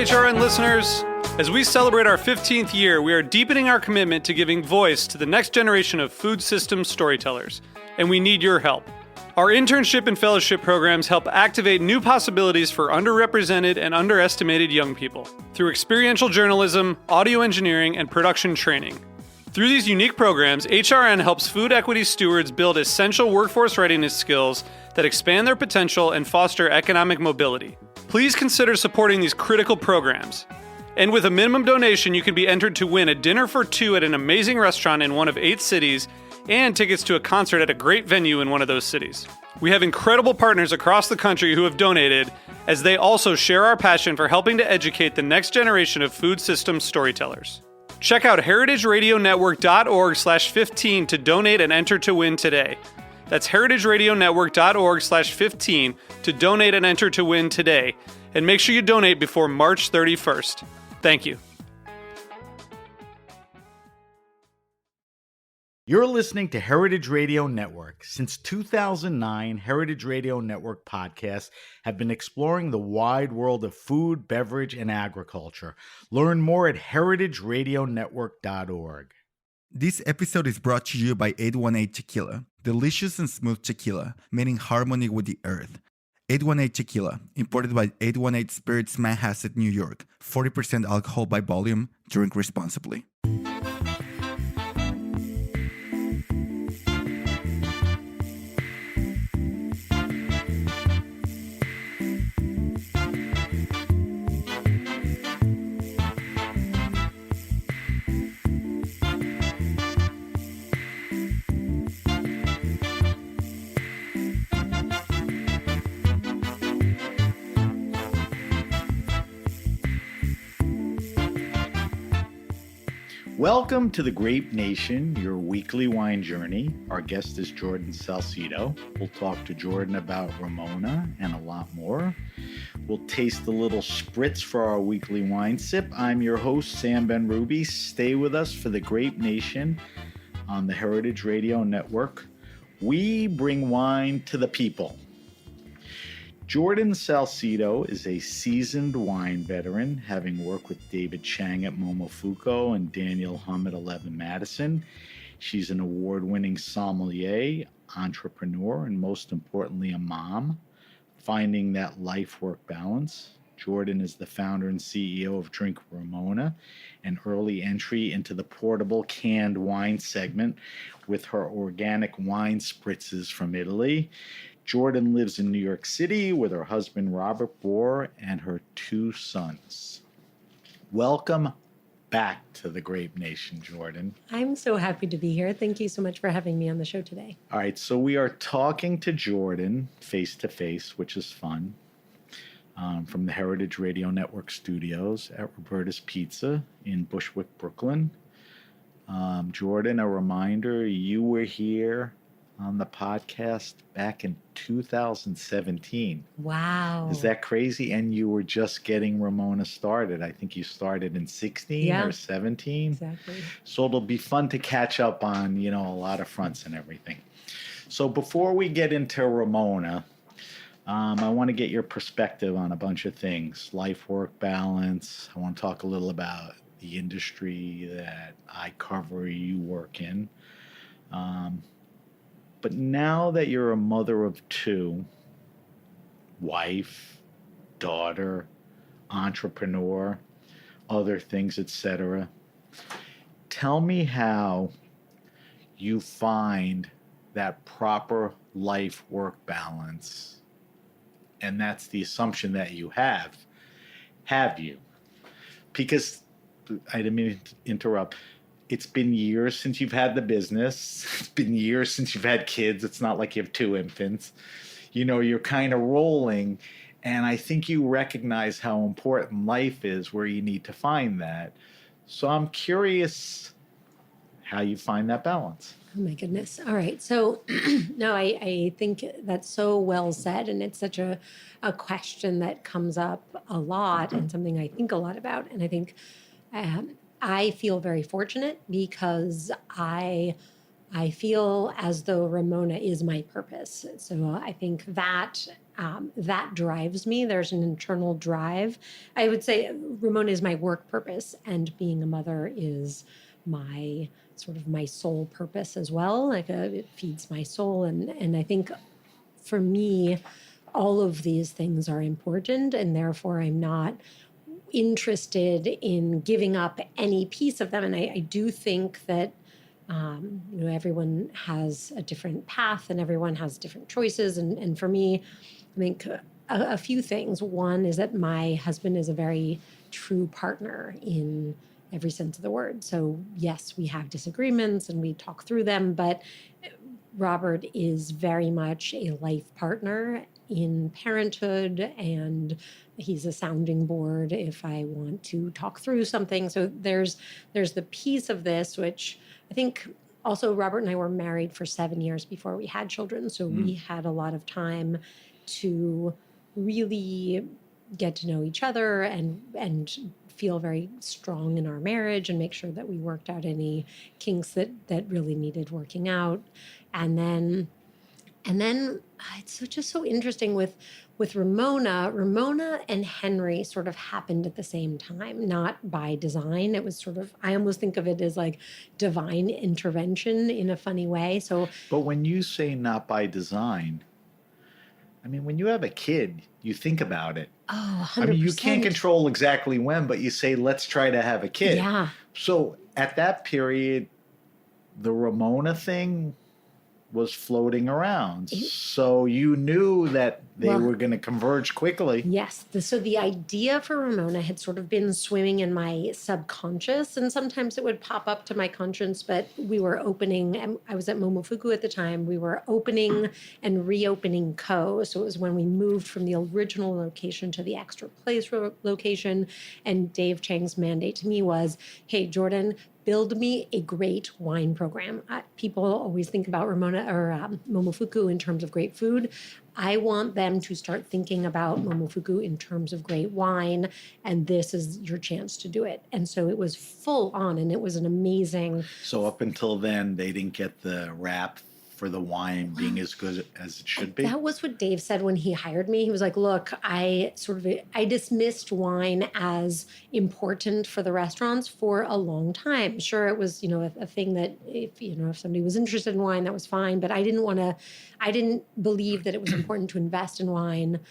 HRN listeners. As we celebrate our 15th year, we are deepening our commitment to giving voice to the next generation of food systems storytellers, and we need your help. Our internship and fellowship programs help activate new possibilities for underrepresented and underestimated young people through experiential journalism, audio engineering, and production training. Through these unique programs, HRN helps food equity stewards build essential workforce readiness skills that expand their potential and foster economic mobility. Please consider supporting these critical programs. And with a minimum donation, you can be entered to win a dinner for two at an amazing restaurant in one of 8 cities and tickets to a concert at a great venue in one of those cities. We have incredible partners across the country who have donated, as they also share our passion for helping to educate the next generation of food systems storytellers. Check out heritageradionetwork.org/15 to donate and enter to win today. That's heritageradionetwork.org/15 to donate and enter to win today. And make sure you donate before March 31st. Thank you. You're listening to Heritage Radio Network. Since 2009, Heritage Radio Network podcasts have been exploring the wide world of food, beverage, and agriculture. Learn more at heritageradionetwork.org. This episode is brought to you by 818 Tequila, delicious and smooth tequila made in harmony with the earth. 818 Tequila, imported by 818 Spirits, Manhasset, New York. 40% alcohol by volume. Drink responsibly. Welcome to the Grape Nation, your weekly wine journey. Our guest is Jordan Salcito. We'll talk to Jordan about Ramona and a lot more. We'll taste a little spritz for our weekly wine sip. I'm your host, Sam Ben-Ruby. Stay with us for the Grape Nation on the Heritage Radio Network. We bring wine to the people. Jordan Salcito is a seasoned wine veteran, having worked with David Chang at Momofuku and Daniel Hum at 11 Madison. She's an award-winning sommelier, entrepreneur, and most importantly, a mom, finding that life-work balance. Jordan is the founder and CEO of Drink Ramona, an early entry into the portable canned wine segment with her organic wine spritzes from Italy. Jordan lives in New York City with her husband, Robert Bohr, and her 2 sons. Welcome back to the Grape Nation, Jordan. I'm so happy to be here. Thank you so much for having me on the show today. All right, so we are talking to Jordan face-to-face, which is fun, from the Heritage Radio Network studios at Roberta's Pizza in Bushwick, Brooklyn. Jordan, a reminder, you were here on the podcast back in 2017. Wow. Is that crazy? And you were just getting Ramona started. I think you started in 16 or 17. Exactly. So it'll be fun to catch up on, a lot of fronts and everything. So before we get into Ramona, I want to get your perspective on a bunch of things. Life-work balance. I want to talk a little about the industry that I cover, you work in. But now that you're a mother of 2, wife, daughter, entrepreneur, other things, etc., tell me how you find that proper life-work balance. And that's the assumption that you have. Have you? Because, I didn't mean to interrupt. It's been years since you've had the business. It's been years since you've had kids. It's not like you have 2 infants. You're kind of rolling. And I think you recognize how important life is where you need to find that. So I'm curious how you find that balance. Oh, my goodness. All right. So, no, I think that's so well said. And it's such a question that comes up a lot and something I think a lot about. And I think I feel very fortunate because I feel as though Ramona is my purpose. So I think that that drives me. There's an internal drive. I would say Ramona is my work purpose, and being a mother is my sort of my soul purpose as well. Like it feeds my soul, and I think for me, all of these things are important, and therefore I'm not interested in giving up any piece of them. And I do think that everyone has a different path and everyone has different choices. And for me, I think a few things. One is that my husband is a very true partner in every sense of the word. So yes, we have disagreements and we talk through them, but Robert is very much a life partner in parenthood, and he's a sounding board if I want to talk through something. So there's the piece of this, which I think also Robert and I were married for 7 years before we had children. So we had a lot of time to really get to know each other and feel very strong in our marriage and make sure that we worked out any kinks that really needed working out. And then it's just so interesting with Ramona and Henry sort of happened at the same time, not by design. It was sort of, I almost think of it as like divine intervention in a funny way. So, But when you say not by design, I mean, when you have a kid, you think about it. oh, 100%. I mean, you can't control exactly when, but you say, let's try to have a kid. Yeah. So at that period, the Ramona thing was floating around. So you knew that they were going to converge quickly. Yes. So the idea for Ramona had sort of been swimming in my subconscious, and sometimes it would pop up to my conscience, but we were opening, and I was at Momofuku at the time, we were opening and reopening Co. So it was when we moved from the original location to the Extra Place location, and Dave Chang's mandate to me was, hey, Jordan, build me a great wine program. People always think about Ramona or Momofuku in terms of great food. I want them to start thinking about Momofuku in terms of great wine, and this is your chance to do it. And so it was full on, and it was an amazing. So up until then, they didn't get the rap for the wine being as good as it should be? That was what Dave said when he hired me. He was like, look, I dismissed wine as important for the restaurants for a long time. Sure, it was, a thing that if somebody was interested in wine, that was fine. But I didn't believe that it was important to invest in wine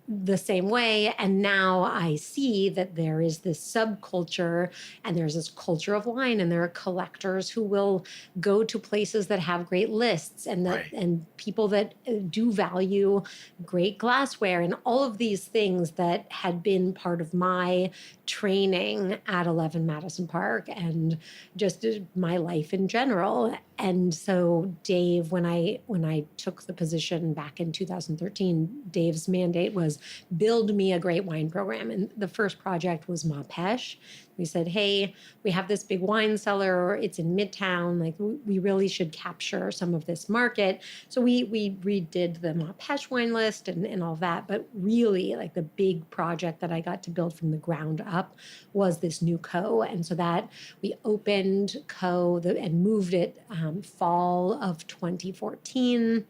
the same way. And now I see that there is this subculture and there's this culture of wine, and there are collectors who will go to places that have great lists, and and people that do value great glassware, and all of these things that had been part of my training at 11 Madison Park and just my life in general. And so Dave, when I took the position back in 2013, Dave's mandate was build me a great wine program. And the first project was Mapesh. We said, hey, we have this big wine cellar. It's in Midtown. Like, we really should capture some of this market. So we redid the Mapesh wine list and all that. But really, like, the big project that I got to build from the ground up was this new Co. And so that we opened Co. And moved it fall of 2014.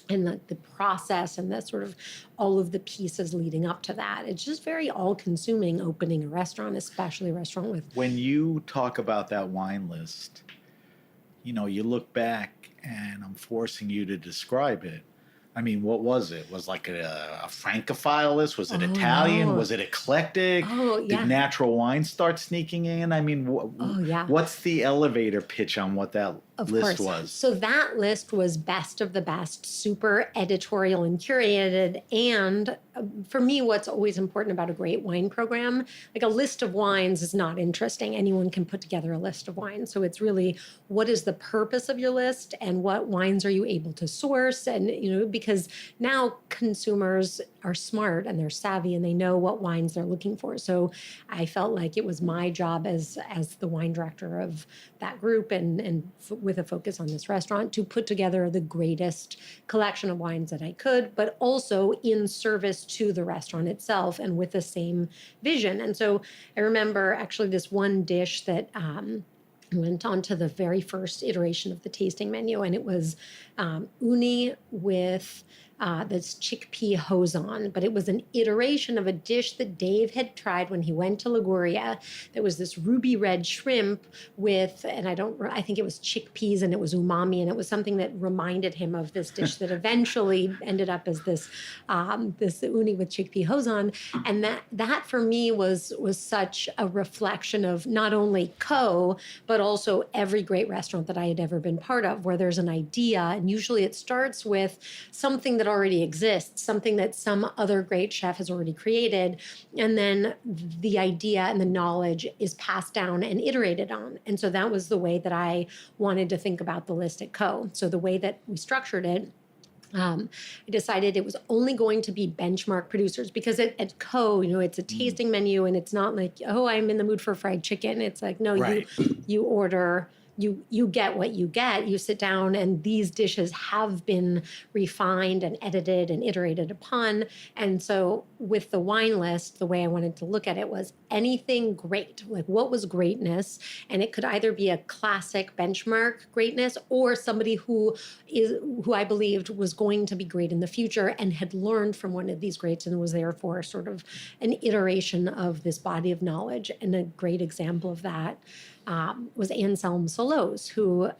And the process and the sort of all of the pieces leading up to that. It's just very all-consuming opening a restaurant, especially a restaurant with... When you talk about that wine list, you look back and I'm forcing you to describe it. I mean, what was it? Was like a Francophile list? Was it Italian? No. Was it eclectic? Oh, yeah. Did natural wine start sneaking in? I mean, what's the elevator pitch on what that list was? So that list was best of the best, super editorial and curated. And for me, what's always important about a great wine program, like a list of wines is not interesting. Anyone can put together a list of wines. So it's really, what is the purpose of your list and what wines are you able to source? And, because now consumers are smart and they're savvy and they know what wines they're looking for. So I felt like it was my job as the wine director of that group and with a focus on this restaurant to put together the greatest collection of wines that I could, but also in service to the restaurant itself and with the same vision. And so I remember actually this one dish that went on to the very first iteration of the tasting menu, and it was uni with this chickpea hosan, but it was an iteration of a dish that Dave had tried when he went to Liguria. There was this ruby red shrimp with, and I think it was chickpeas and it was umami, and it was something that reminded him of this dish that eventually ended up as this uni with chickpea hosan. And that for me was such a reflection of not only Co, but also every great restaurant that I had ever been part of, where there's an idea, and usually it starts with something that already exists, something that some other great chef has already created, and then the idea and the knowledge is passed down and iterated on. And so that was the way that I wanted to think about the list at Co. So the way that we structured it, I decided it was only going to be benchmark producers, because at Co, it's a tasting menu, and it's not like, oh, I'm in the mood for fried chicken. It's like, no, Right. you order, you get what you get. You sit down, and these dishes have been refined and edited and iterated upon. And so with the wine list, the way I wanted to look at it was anything great, like what was greatness, and it could either be a classic benchmark greatness or somebody who I believed was going to be great in the future and had learned from one of these greats and was therefore sort of an iteration of this body of knowledge. And a great example of that was Anselm Solos, who,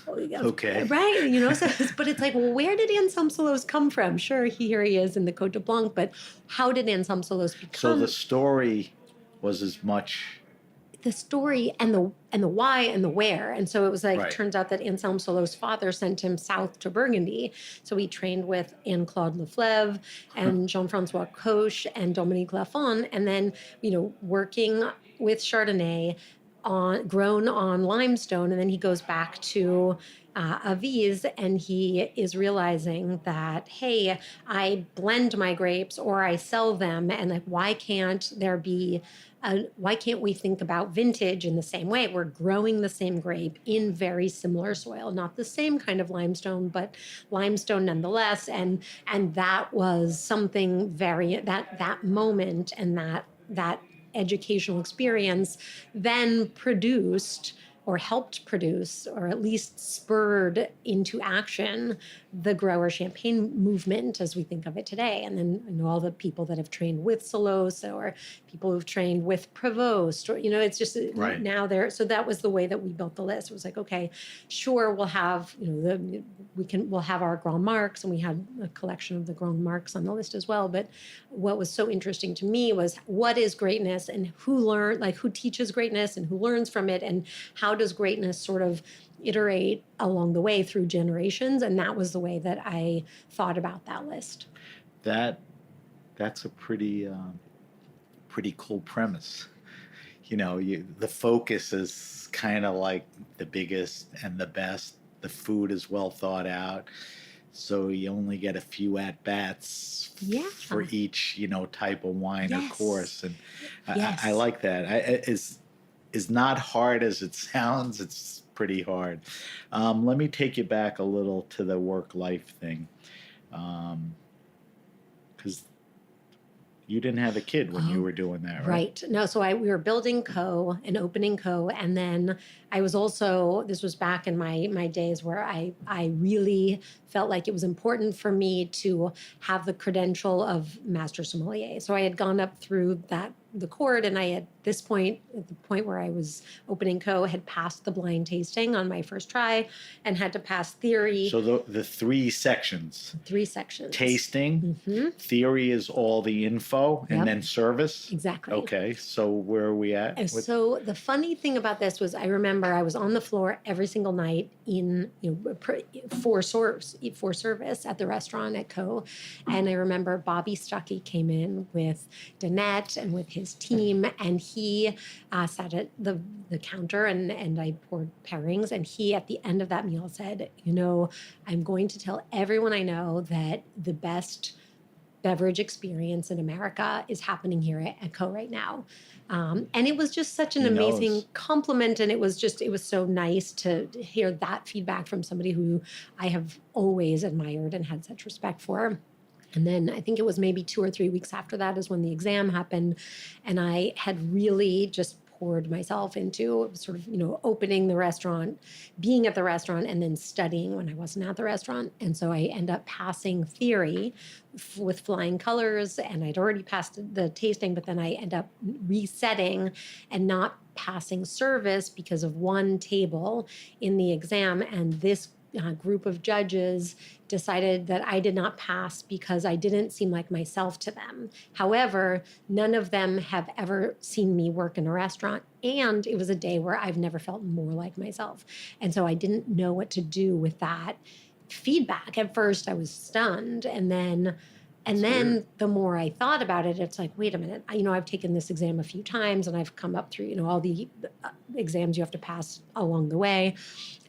Okay. right, but it's like, well, where did Anselm Solos come from? Sure, here he is in the Côte de Blanc, but how did Anselm Solos become? So the story was as much the story and the why and the where. And so it was like, Right. turns out that Anselm Solo's father sent him south to Burgundy. So he trained with Anne-Claude Leflevre and Jean-François Coche and Dominique Lafon, and then, working with Chardonnay grown on limestone. And then he goes back to Aviz, and he is realizing that, hey, I blend my grapes or I sell them, and like, why can't we think about vintage in the same way? We're growing the same grape in very similar soil, not the same kind of limestone, but limestone nonetheless. And that was something that moment and that educational experience then produced or helped produce, or at least spurred into action, the grower champagne movement as we think of it today. And then all the people that have trained with Solos, or people who've trained with Prevost, or, it's just Right. now there. So that was the way that we built the list. It was like, okay, sure, we'll have, we'll have our Grand Marques, and we had a collection of the Grand Marques on the list as well. But what was so interesting to me was, what is greatness, and who teaches greatness and who learns from it, and how does greatness sort of iterate along the way through generations? And that was the way that I thought about that list. That's a pretty cool premise. The focus is kind of like the biggest and the best. The food is well thought out, so you only get a few at bats for each type of wine or Yes. course. And Yes. I like that. It's not hard as it sounds. It's pretty hard. Let me take you back a little to the work-life thing, because you didn't have a kid when you were doing that, right? Right. No, so we were building Co and opening Co, and then I was also, this was back in my days where I really felt like it was important for me to have the credential of master sommelier. So I had gone up through the court, and I at the point where I was opening Co, had passed the blind tasting on my first try and had to pass theory. So the 3 sections: 3 sections. tasting, Mm-hmm. theory is all the info, and Yep. then service. Exactly. Okay, so where are we at? And so the funny thing about this was, I remember I was on the floor every single night for service at the restaurant at Co. And I remember Bobby Stuckey came in with Danette and with his team, and he sat at the counter, and I poured pairings, and he at the end of that meal said, I'm going to tell everyone I know that the best beverage experience in America is happening here at Co right now. And it was just such an He amazing knows. compliment. And it was so nice to hear that feedback from somebody who I have always admired and had such respect for. And then I think it was maybe 2 or 3 weeks after that is when the exam happened. And I had really just poured myself into sort of, opening the restaurant, being at the restaurant, and then studying when I wasn't at the restaurant. And so I end up passing theory with flying colors, and I'd already passed the tasting, but then I end up resetting and not passing service because of one table in the exam. And this group of judges decided that I did not pass because I didn't seem like myself to them. However, none of them have ever seen me work in a restaurant. And it was a day where I've never felt more like myself. And so I didn't know what to do with that feedback. At first, I was stunned. And then the more I thought about it, it's like, wait a minute, I've taken this exam a few times and I've come up through, all the exams you have to pass along the way.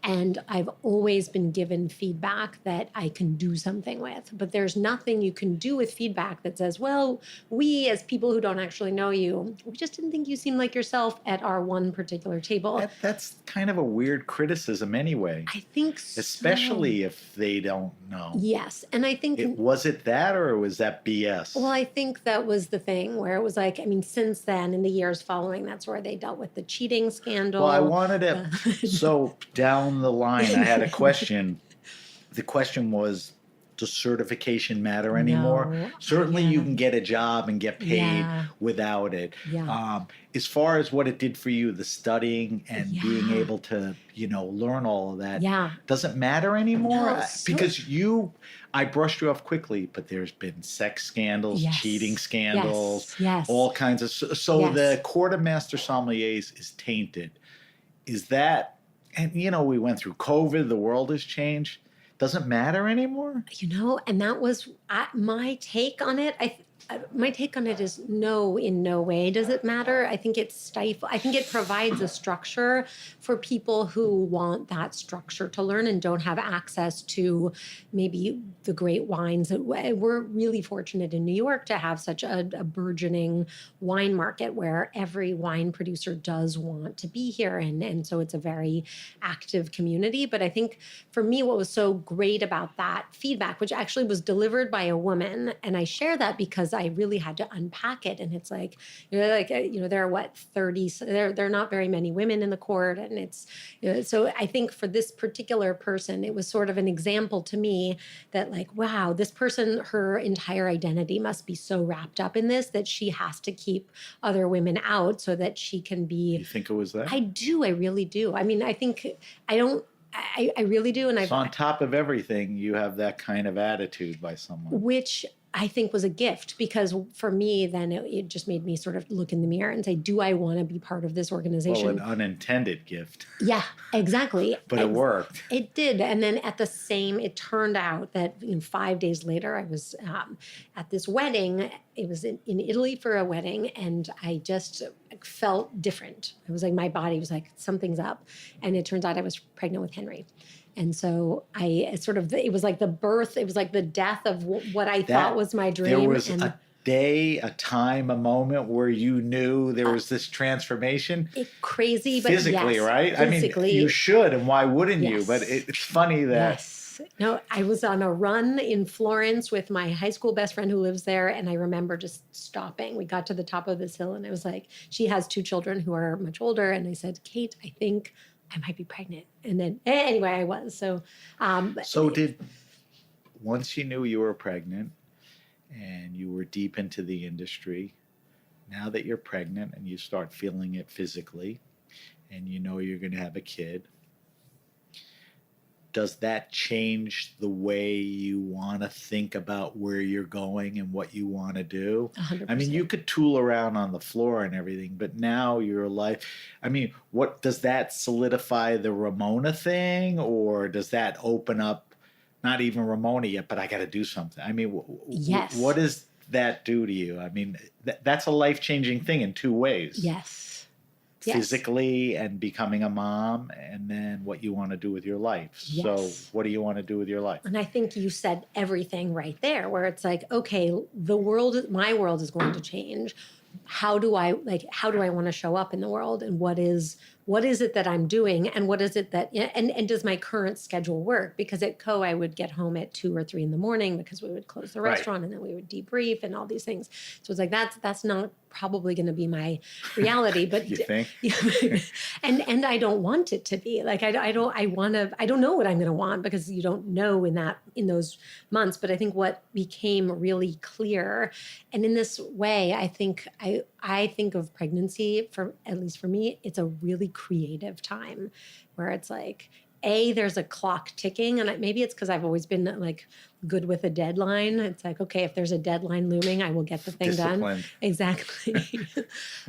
And I've always been given feedback that I can do something with. But there's nothing you can do with feedback that says, well, we as people who don't actually know you, we just didn't think you seemed like yourself at our one particular table. That's kind of a weird criticism anyway. I think so. Especially if they don't know. Yes. And I think... Was it that or was that BS? Well, I think that was the thing where it was like, since then, in the years following, that's where they dealt with the cheating scandal. Well, I wanted to... So down the line, I had a question. The question was, does certification matter anymore? No. Certainly you can get a job and get paid without it. Yeah. As far as what it did for you, the studying and being able to, learn all of that, doesn't matter anymore? No, because I brushed you off quickly, but there's been sex scandals, cheating scandals, all kinds of... So the Court of Master Sommeliers is tainted. Is that... And, we went through COVID. The world has changed. Doesn't matter anymore? And that was my take on it. My take on it is no, in no way does it matter. I think I think it provides a structure for people who want that structure to learn and don't have access to maybe the great wines. We're really fortunate in New York to have such a burgeoning wine market where every wine producer does want to be here. And so it's a very active community. But I think for me, what was so great about that feedback, which actually was delivered by a woman, and I share that because I really had to unpack it. And it's like, there are 30, there are not very many women in the court. And it's, so I think for this particular person, it was sort of an example to me that like, wow, this person, her entire identity must be so wrapped up in this that she has to keep other women out so that she can be. You think it was that? I do. I really do. I really do. And so on top of everything, you have that kind of attitude by someone. Which I think was a gift because for me, then it just made me sort of look in the mirror and say, do I want to be part of this organization? Well, an unintended gift. Yeah, exactly. But it worked. It did. And then it turned out that 5 days later, I was at this wedding. It was in Italy for a wedding. And I just felt different. It was like my body was like, something's up. And it turns out I was pregnant with Henry. And so it was like the birth, it was like the death of what I thought was my dream. There was a day, a time, a moment where you knew there was this transformation. Crazy, but physically, yes, right? Physically, I mean, you should, and why wouldn't yes. you? But it's funny that... Yes. No, I was on a run in Florence with my high school best friend who lives there. And I remember just stopping. We got to the top of this hill and it was like, she has 2 children who are much older. And I said, Kate, I think I might be pregnant. And then anyway, I was. So, once you knew you were pregnant and you were deep into the industry, now that you're pregnant and you start feeling it physically and you know you're going to have a kid, does that change the way you want to think about where you're going and what you want to do? 100%. I mean, you could tool around on the floor and everything, but now your life, what does that solidify the Ramona thing, or does that open up, not even Ramona yet, but I got to do something? Yes. What does that do to you? That's a life-changing thing in 2 ways. Yes. Physically and becoming a mom, and then what you want to do with your life. Yes. So what do you want to do with your life? And I think you said everything right there, where it's like, okay, my world is going to change. How do I want to show up in the world, and what is it that I'm doing, and what is it that, and does my current schedule work? Because at Co, I would get home at 2 or 3 in the morning because we would close the restaurant and then we would debrief and all these things. So it's like, that's not probably going to be my reality. But You think? and I don't want it to be like, I don't know what I'm going to want, because you don't know in those months. But I think what became really clear, and in this way, I think of pregnancy, for at least for me, it's a really creative time where it's like, there's a clock ticking, and maybe it's because I've always been like good with a deadline. It's like, okay, if there's a deadline looming, I will get the thing done. Exactly.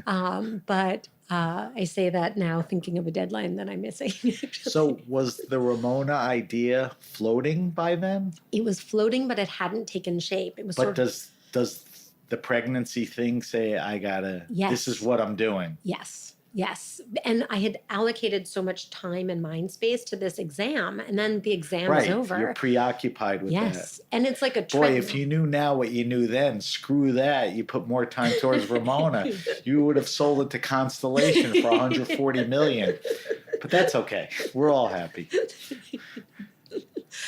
But I say that now thinking of a deadline that I'm missing. So was the Ramona idea floating by then? It was floating, but it hadn't taken shape. It was But does the pregnancy thing say, this is what I'm doing? Yes. And I had allocated so much time and mind space to this exam, and then the exam was over. You're preoccupied with that. And it's like a boy, if you knew now what you knew then, screw that. You put more time towards Ramona. You would have sold it to Constellation for $140 million. But that's okay. We're all happy.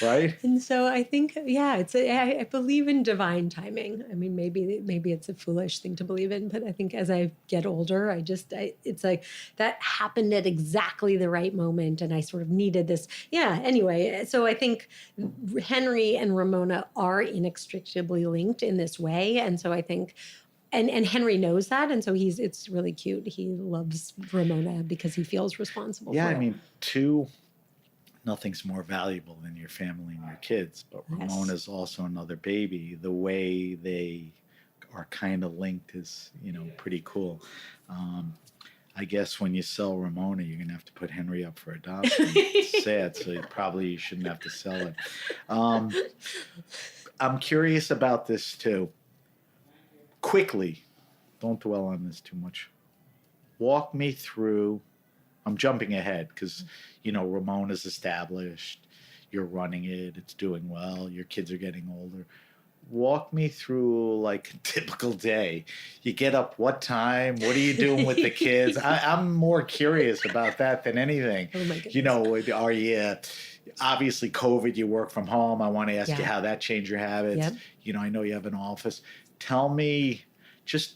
Right? And so I think, I believe in divine timing. I mean, maybe it's a foolish thing to believe in, but I think as I get older, it's like that happened at exactly the right moment, and I sort of needed this. Yeah. Anyway, so I think Henry and Ramona are inextricably linked in this way, and so I think. And Henry knows that, and so it's really cute. He loves Ramona because he feels responsible for it. Yeah, I mean, nothing's more valuable than your family and your kids, but Ramona's also another baby. The way they are kind of linked is, pretty cool. I guess when you sell Ramona, you're going to have to put Henry up for adoption. It's sad, so you shouldn't have to sell it. I'm curious about this too. Quickly, don't dwell on this too much. Walk me through. I'm jumping ahead because, Ramona's established. You're running it. It's doing well. Your kids are getting older. Walk me through like a typical day. You get up what time? What are you doing with the kids? I'm more curious about that than anything. Oh my goodness. Are you... Obviously, COVID, you work from home. I want to ask you how that changed your habits. Yep. I know you have an office. Tell me, just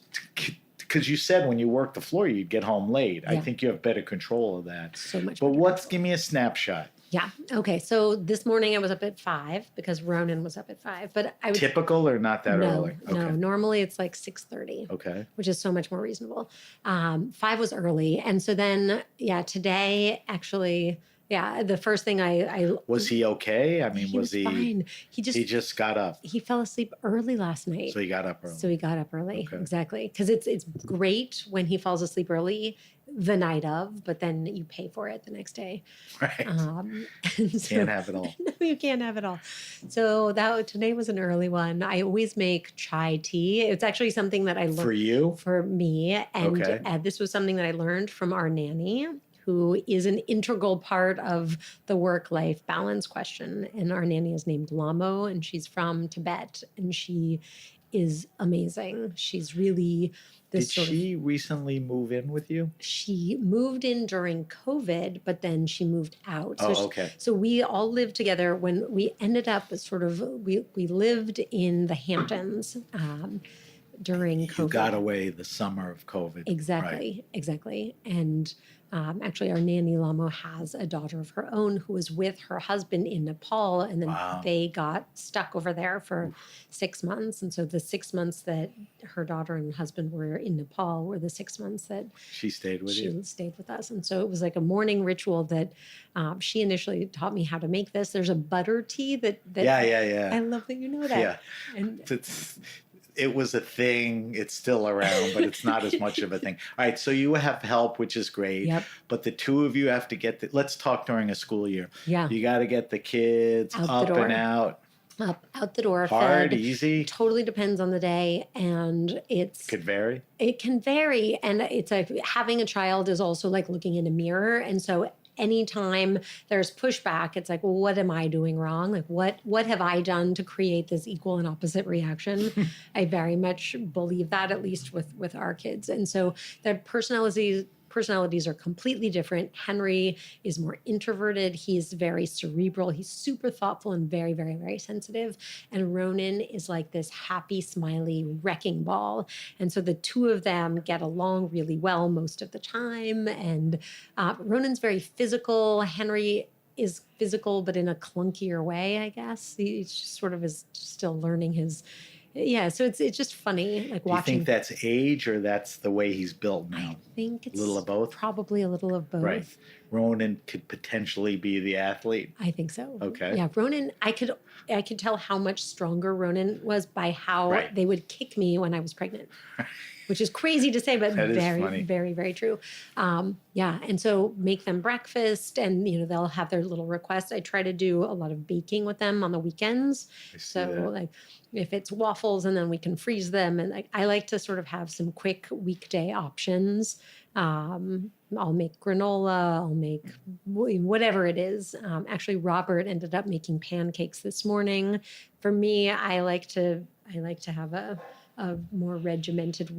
because you said when you worked the floor, you'd get home late. Yeah. I think you have better control of that. So much. But give me a snapshot. Yeah. Okay. So this morning I was up at 5 because Ronan was up at 5. But I was typical or not that early? Okay. No. Normally it's like 6:30. Okay. Which is so much more reasonable. 5 was early, and so then today actually. Yeah, the first thing I was he okay? I mean, was he fine? He just got up. He fell asleep early last night. So he got up early. Okay. Exactly, because it's great when he falls asleep early the night of, but then you pay for it the next day. Right. Can't have it all. No, you can't have it all. So today was an early one. I always make chai tea. It's actually something that I learned for you, for me, and this was something that I learned from our nanny, who is an integral part of the work-life balance question. And our nanny is named Lamo, and she's from Tibet, and she is amazing. She's really this Did she recently move in with you? She moved in during COVID, but then she moved out. Okay. So we all lived together. When we ended up we lived in the Hamptons during COVID. You got away the summer of COVID. Exactly. And actually, our nanny Lamo has a daughter of her own who was with her husband in Nepal, and then they got stuck over there for 6 months. And so the 6 months that her daughter and husband were in Nepal were the 6 months that she stayed with She stayed with us. And so it was like a morning ritual that she initially taught me how to make this. There's a butter tea that yeah. I love that you know that. Yeah. And it was a thing. It's still around, but it's not as much of a thing. All right. So you have help, which is great. Yep. But the two of you have to let's talk during a school year. Yeah. You got to get the kids up and out. Out the door. Hard, fed. Easy. Totally depends on the day. And it can vary. It can vary. And it's like having a child is also like looking in a mirror. And so anytime there's pushback, it's like, well, what am I doing wrong? Like, what have I done to create this equal and opposite reaction? I very much believe that, at least with our kids. And so the personalities are completely different. Henry is more introverted. He's very cerebral. He's super thoughtful and very, very, very sensitive. And Ronan is like this happy, smiley wrecking ball. And so the two of them get along really well most of the time. And Ronan's very physical. Henry is physical, but in a clunkier way, I guess. He just sort of is still learning his. Yeah, so it's just funny, like Do you watching. think that's age or that's the way he's built now? I think it's a little of both. Probably a little of both. Right. Ronan could potentially be the athlete. I think so. Okay. Yeah, Ronan. I could tell how much stronger Ronan was by how Right. they would kick me when I was pregnant. Which is crazy to say, but That is very, funny. very, very true. Yeah, and so make them breakfast, and they'll have their little requests. I try to do a lot of baking with them on the weekends. I see So that. like, if it's waffles, and then we can freeze them, and I like to sort of have some quick weekday options. I'll make granola. I'll make whatever it is. Actually, Robert ended up making pancakes this morning. For me, I like to have a more regimented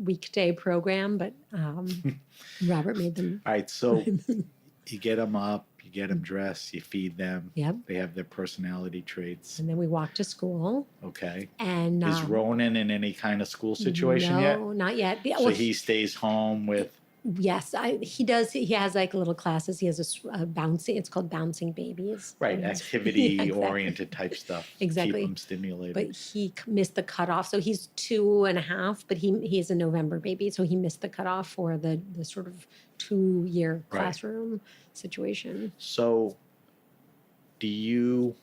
weekday program, but Robert made them. All right. So you get them up, you get them dressed, you feed them. Yep. They have their personality traits. And then we walk to school. Okay. And Is Ronan in any kind of school situation yet? No, not yet. So he stays home with. Yes, he does. He has like little classes. He has a bouncing. It's called Bouncing Babies. Right, Yeah, activity-oriented type stuff. Exactly. Keep them stimulated. But he missed the cutoff. So he's 2.5, but he is a November baby. So he missed the cutoff for the sort of 2-year Right. classroom situation. So do you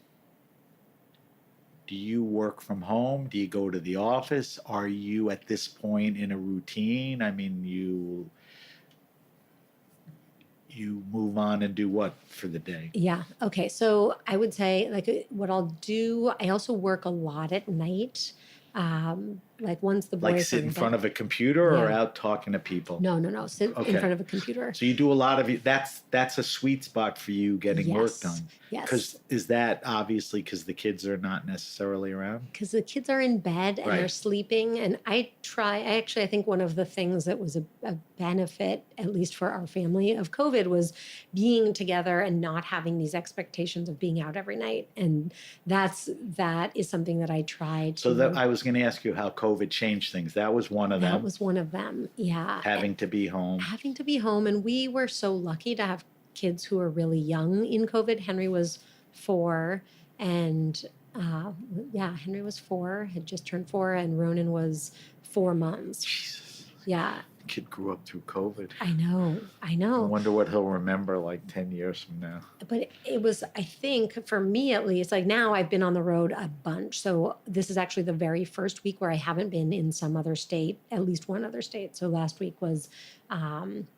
work from home? Do you go to the office? Are you at this point in a routine? I mean, you move on and do what for the day? Yeah. Okay. So I would say like what I'll do, I also work a lot at night. Like once the boys Like are sit in bed- front of a computer or Yeah. out talking to people? No. Sit Okay. in front of a computer. So you do a lot of that's a sweet spot for you getting work Yes. done. Yes. Because is that obviously because the kids are not necessarily around? Because the kids are in bed and they're Right. sleeping. And I think one of the things that was a benefit, at least for our family, of COVID was being together and not having these expectations of being out every night. And that is something that I tried to. So that I was going to ask you how COVID changed things. That was one of that them. was one of them. Yeah. Having to be home. Having to be home. And we were so lucky to have kids who were really young in COVID. Henry was 4, and Henry was 4, had just turned 4, and Ronan was 4 months. Jesus. Yeah, Kid grew up through COVID. I know. I wonder what he'll remember like 10 years from now. But it was, I think, for me at least, like now I've been on the road a bunch. So this is actually the very first week where I haven't been in some other state, at least one other state. So last week was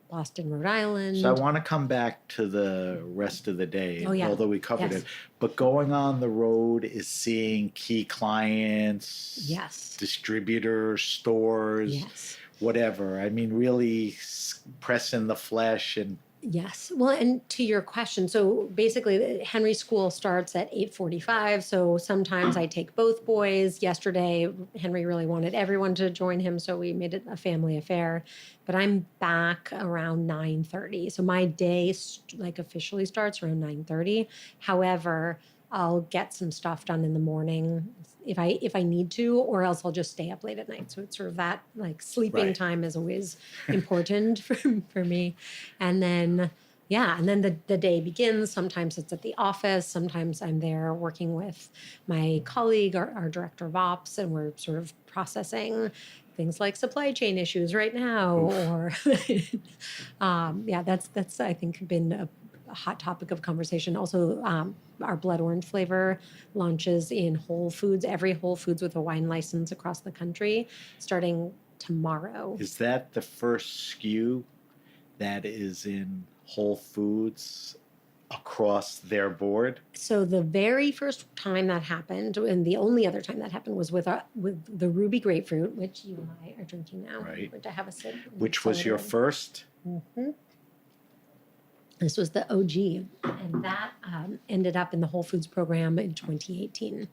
Boston, Rhode Island. So I want to come back to the rest of the day, Oh, yeah. although we covered Yes. it. But going on the road is seeing key clients, Yes. distributors, stores, Yes. whatever. I mean, really pressing the flesh and Yes. Well, and to your question, so basically Henry's school starts at 8:45. So sometimes I take both boys. Yesterday, Henry really wanted everyone to join him, so we made it a family affair. But I'm back around 9:30. So my day officially starts around 9:30. However, I'll get some stuff done in the morning if I need to, or else I'll just stay up late at night. So it's sort of that like sleeping Right. time is always important for me. And then the day begins. Sometimes it's at the office. Sometimes I'm there working with my colleague, our director of ops, and we're sort of processing things like supply chain issues right now. Or that's I think been a hot topic of conversation. Also, our blood orange flavor launches in Whole Foods, every Whole Foods with a wine license across the country, starting tomorrow. is that the first SKU that is in Whole Foods across their board? So the very first time that happened, and the only other time that happened, was with the ruby grapefruit, which you and I are drinking now. Right. We're to have a sip. Which was your first? Mm-hmm. This was the OG, and that ended up in the Whole Foods program in 2018.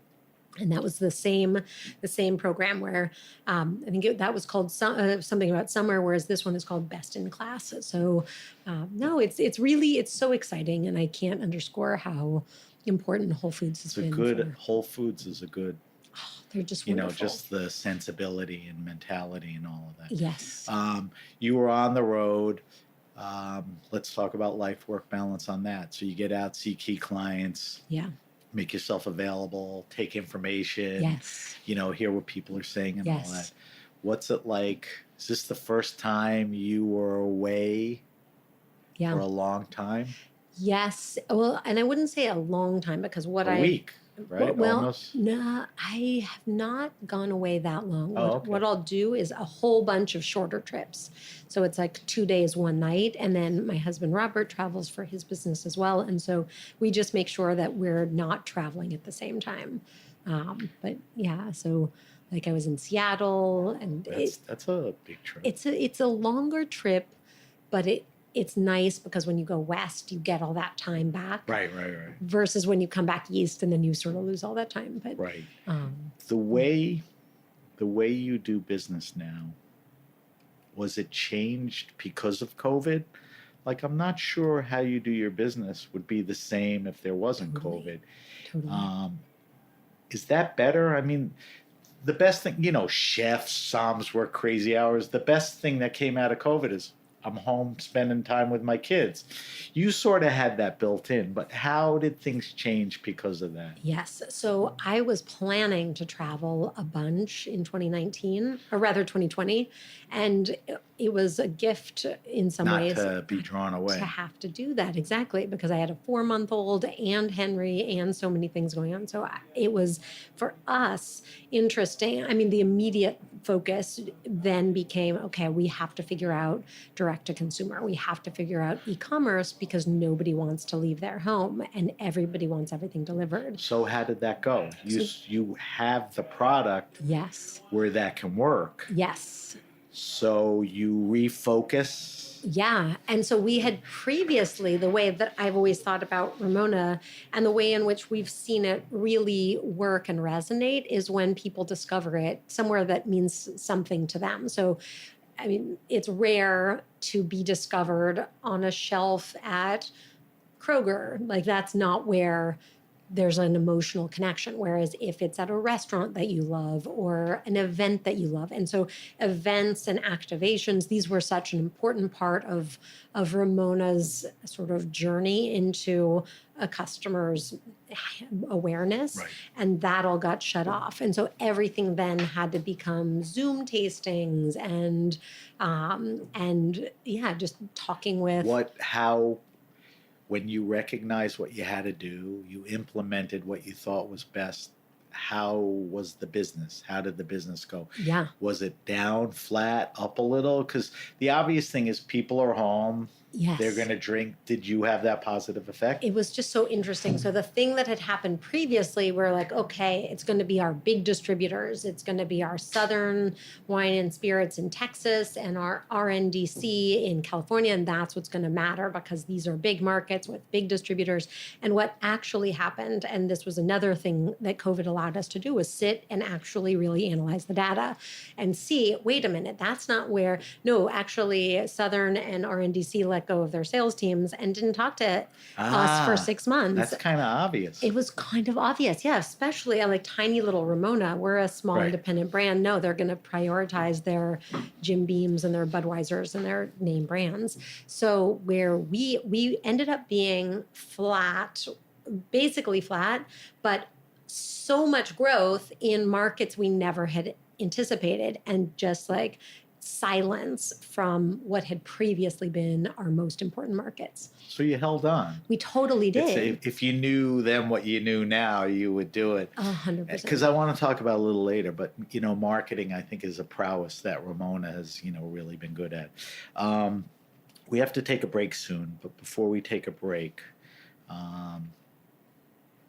And that was the same program where I think that was called something about summer, whereas this one is called Best in Class. So no, it's so exciting, and I can't underscore how important Whole Foods has It's a been. good Whole Foods is a good, They're just you know, wonderful. just the sensibility and mentality and all of that. Yes. You were on the road. Let's talk about life work balance on that. So you get out, see key clients, Yeah. make yourself available, take information, Yes. you know, hear what people are saying and all Yes. that. What's it like? Is this the first time you were away Yeah. for a long time? Yes. Well, and I wouldn't say a long time because A week, right? Well, Almost. no, I have not gone away that long. Oh, okay. What I'll do is a whole bunch of shorter trips. So it's like 2 days, 1 night. And then my husband, Robert, travels for his business as well. And so we just make sure that we're not traveling at the same time. But yeah, so like I was in Seattle, and That's a big trip. it's a longer trip, but it's nice because when you go west, you get all that time back. Right. Versus when you come back east and then you sort of lose all that time. But Right. The way you do business now, was it changed because of COVID? Like, I'm not sure how you do your business would be the same if there wasn't COVID. Totally. Is that better? I mean, the best thing, you know, chefs, somms work crazy hours. The best thing that came out of COVID is I'm home spending time with my kids. You sort of had that built in, but how did things change because of that? Yes. So I was planning to travel a bunch in 2019, or rather 2020. And it was a gift in some ways. Not to be drawn away. To have to do that, exactly, because I had a 4-month-old and Henry and so many things going on. So it was, for us, interesting. I mean, the immediate focus then became, okay, we have to figure out direct to consumer. We have to figure out e-commerce because nobody wants to leave their home and everybody wants everything delivered. So how did that go? You have the product. Yes. Where that can work. Yes. So you refocus. Yeah. And so we had previously, the way that I've always thought about Ramona and the way in which we've seen it really work and resonate is when people discover it somewhere that means something to them. So, I mean, it's rare to be discovered on a shelf at Kroger. Like, that's not where there's an emotional connection. Whereas if it's at a restaurant that you love or an event that you love. And so events and activations, these were such an important part of Ramona's sort of journey into a customer's awareness. Right. And that all got shut off. And so everything then had to become Zoom tastings and yeah, just talking with when you recognized what you had to do, you implemented what you thought was best. How was the business? How did the business go? Yeah. Was it down, flat, up a little? Because the obvious thing is people are home. Yes. They're going to drink. Did you have that positive effect? It was just so interesting. So the thing that had happened previously, we're like, okay, it's going to be our big distributors. It's going to be our Southern Wine and Spirits in Texas and our RNDC in California. And that's what's going to matter because these are big markets with big distributors. And what actually happened, and this was another thing that COVID allowed us to do, was sit and actually really analyze the data and see, wait a minute, that's not where, no, actually Southern and RNDC let go of their sales teams and didn't talk to us for 6 months. That's kind of obvious. It was kind of obvious, yeah, especially like tiny little Ramona. We're a small independent brand. No, they're going to prioritize their Jim Beams and their Budweisers and their name brands. So where we ended up being flat, basically flat, but so much growth in markets we never had anticipated, and just like silence from what had previously been our most important markets. So you held on. We totally did. If you knew then what you knew now, you would do it. 100%. Because I want to talk about it a little later, but, you know, marketing, I think, is a prowess that Ramona has, you know, really been good at. We have to take a break soon, but before we take a break,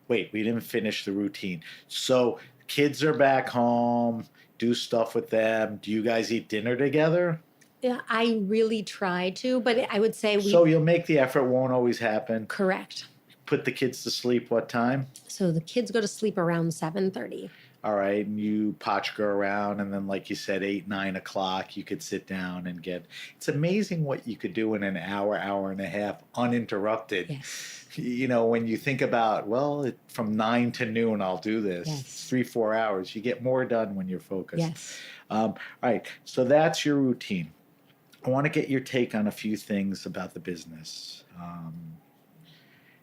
wait, we didn't finish the routine. So kids are back home, do stuff with them. Do you guys eat dinner together? Yeah, I really try to, but I would say So you'll make the effort, won't always happen. Correct. Put the kids to sleep what time? So the kids go to sleep around 7:30. All right, and you potchka around, and then, like you said, 8, 9 o'clock, you could sit down and get. It's amazing what you could do in an hour, hour and a half, uninterrupted. Yes. You know, when you think about, well, from 9 to noon, I'll do this. Yes. It's 3, 4 hours. You get more done when you're focused. Yes. All right, so that's your routine. I want to get your take on a few things about the business.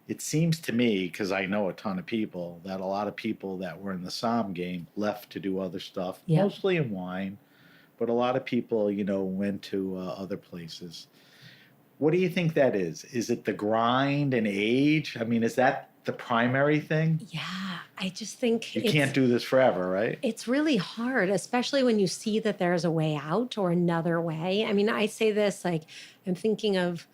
It seems to me, because I know a ton of people, that a lot of people that were in the Somm game left to do other stuff, Yeah. mostly in wine, but a lot of people, you know, went to other places. What do you think that is? Is it the grind and age? I mean, is that the primary thing? Yeah, I just think You can't do this forever, right? it's really hard, especially when you see that there's a way out or another way. I mean, I say this like I'm thinking of,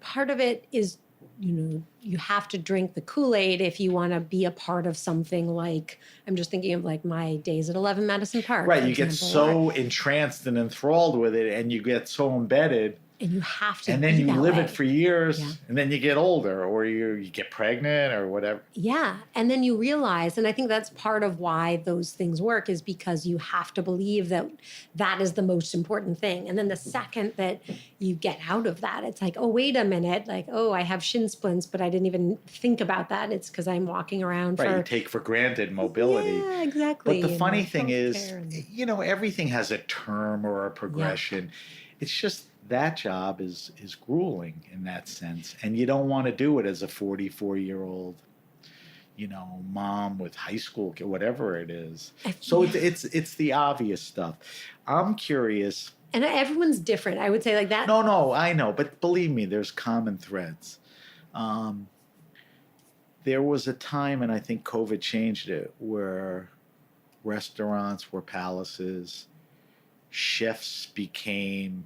part of it is, you have to drink the Kool-Aid if you want to be a part of something like, I'm just thinking of like my days at 11 Madison Park. Right, for you get example, so entranced and enthralled with it, and you get so embedded. and you have to And then be you that live way. it for years, Yeah. and then you get older, or you get pregnant, or whatever. Yeah. And then you realize, and I think that's part of why those things work, is because you have to believe that that is the most important thing. And then the second that you get out of that, it's like, oh, wait a minute. Like, oh, I have shin splints, but I didn't even think about that. It's because I'm walking around Right, you for. take for granted mobility. Yeah, exactly. But the and funny like thing is, healthcare and- everything has a term or a progression. It's just that job is grueling in that sense, and you don't want to do it as a 44-year-old, mom with high school, whatever it is. So Yeah. it's the obvious stuff. I'm curious. And everyone's different. I would say like that. No, I know, but believe me, there's common threads. There was a time, and I think COVID changed it, where restaurants were palaces, chefs became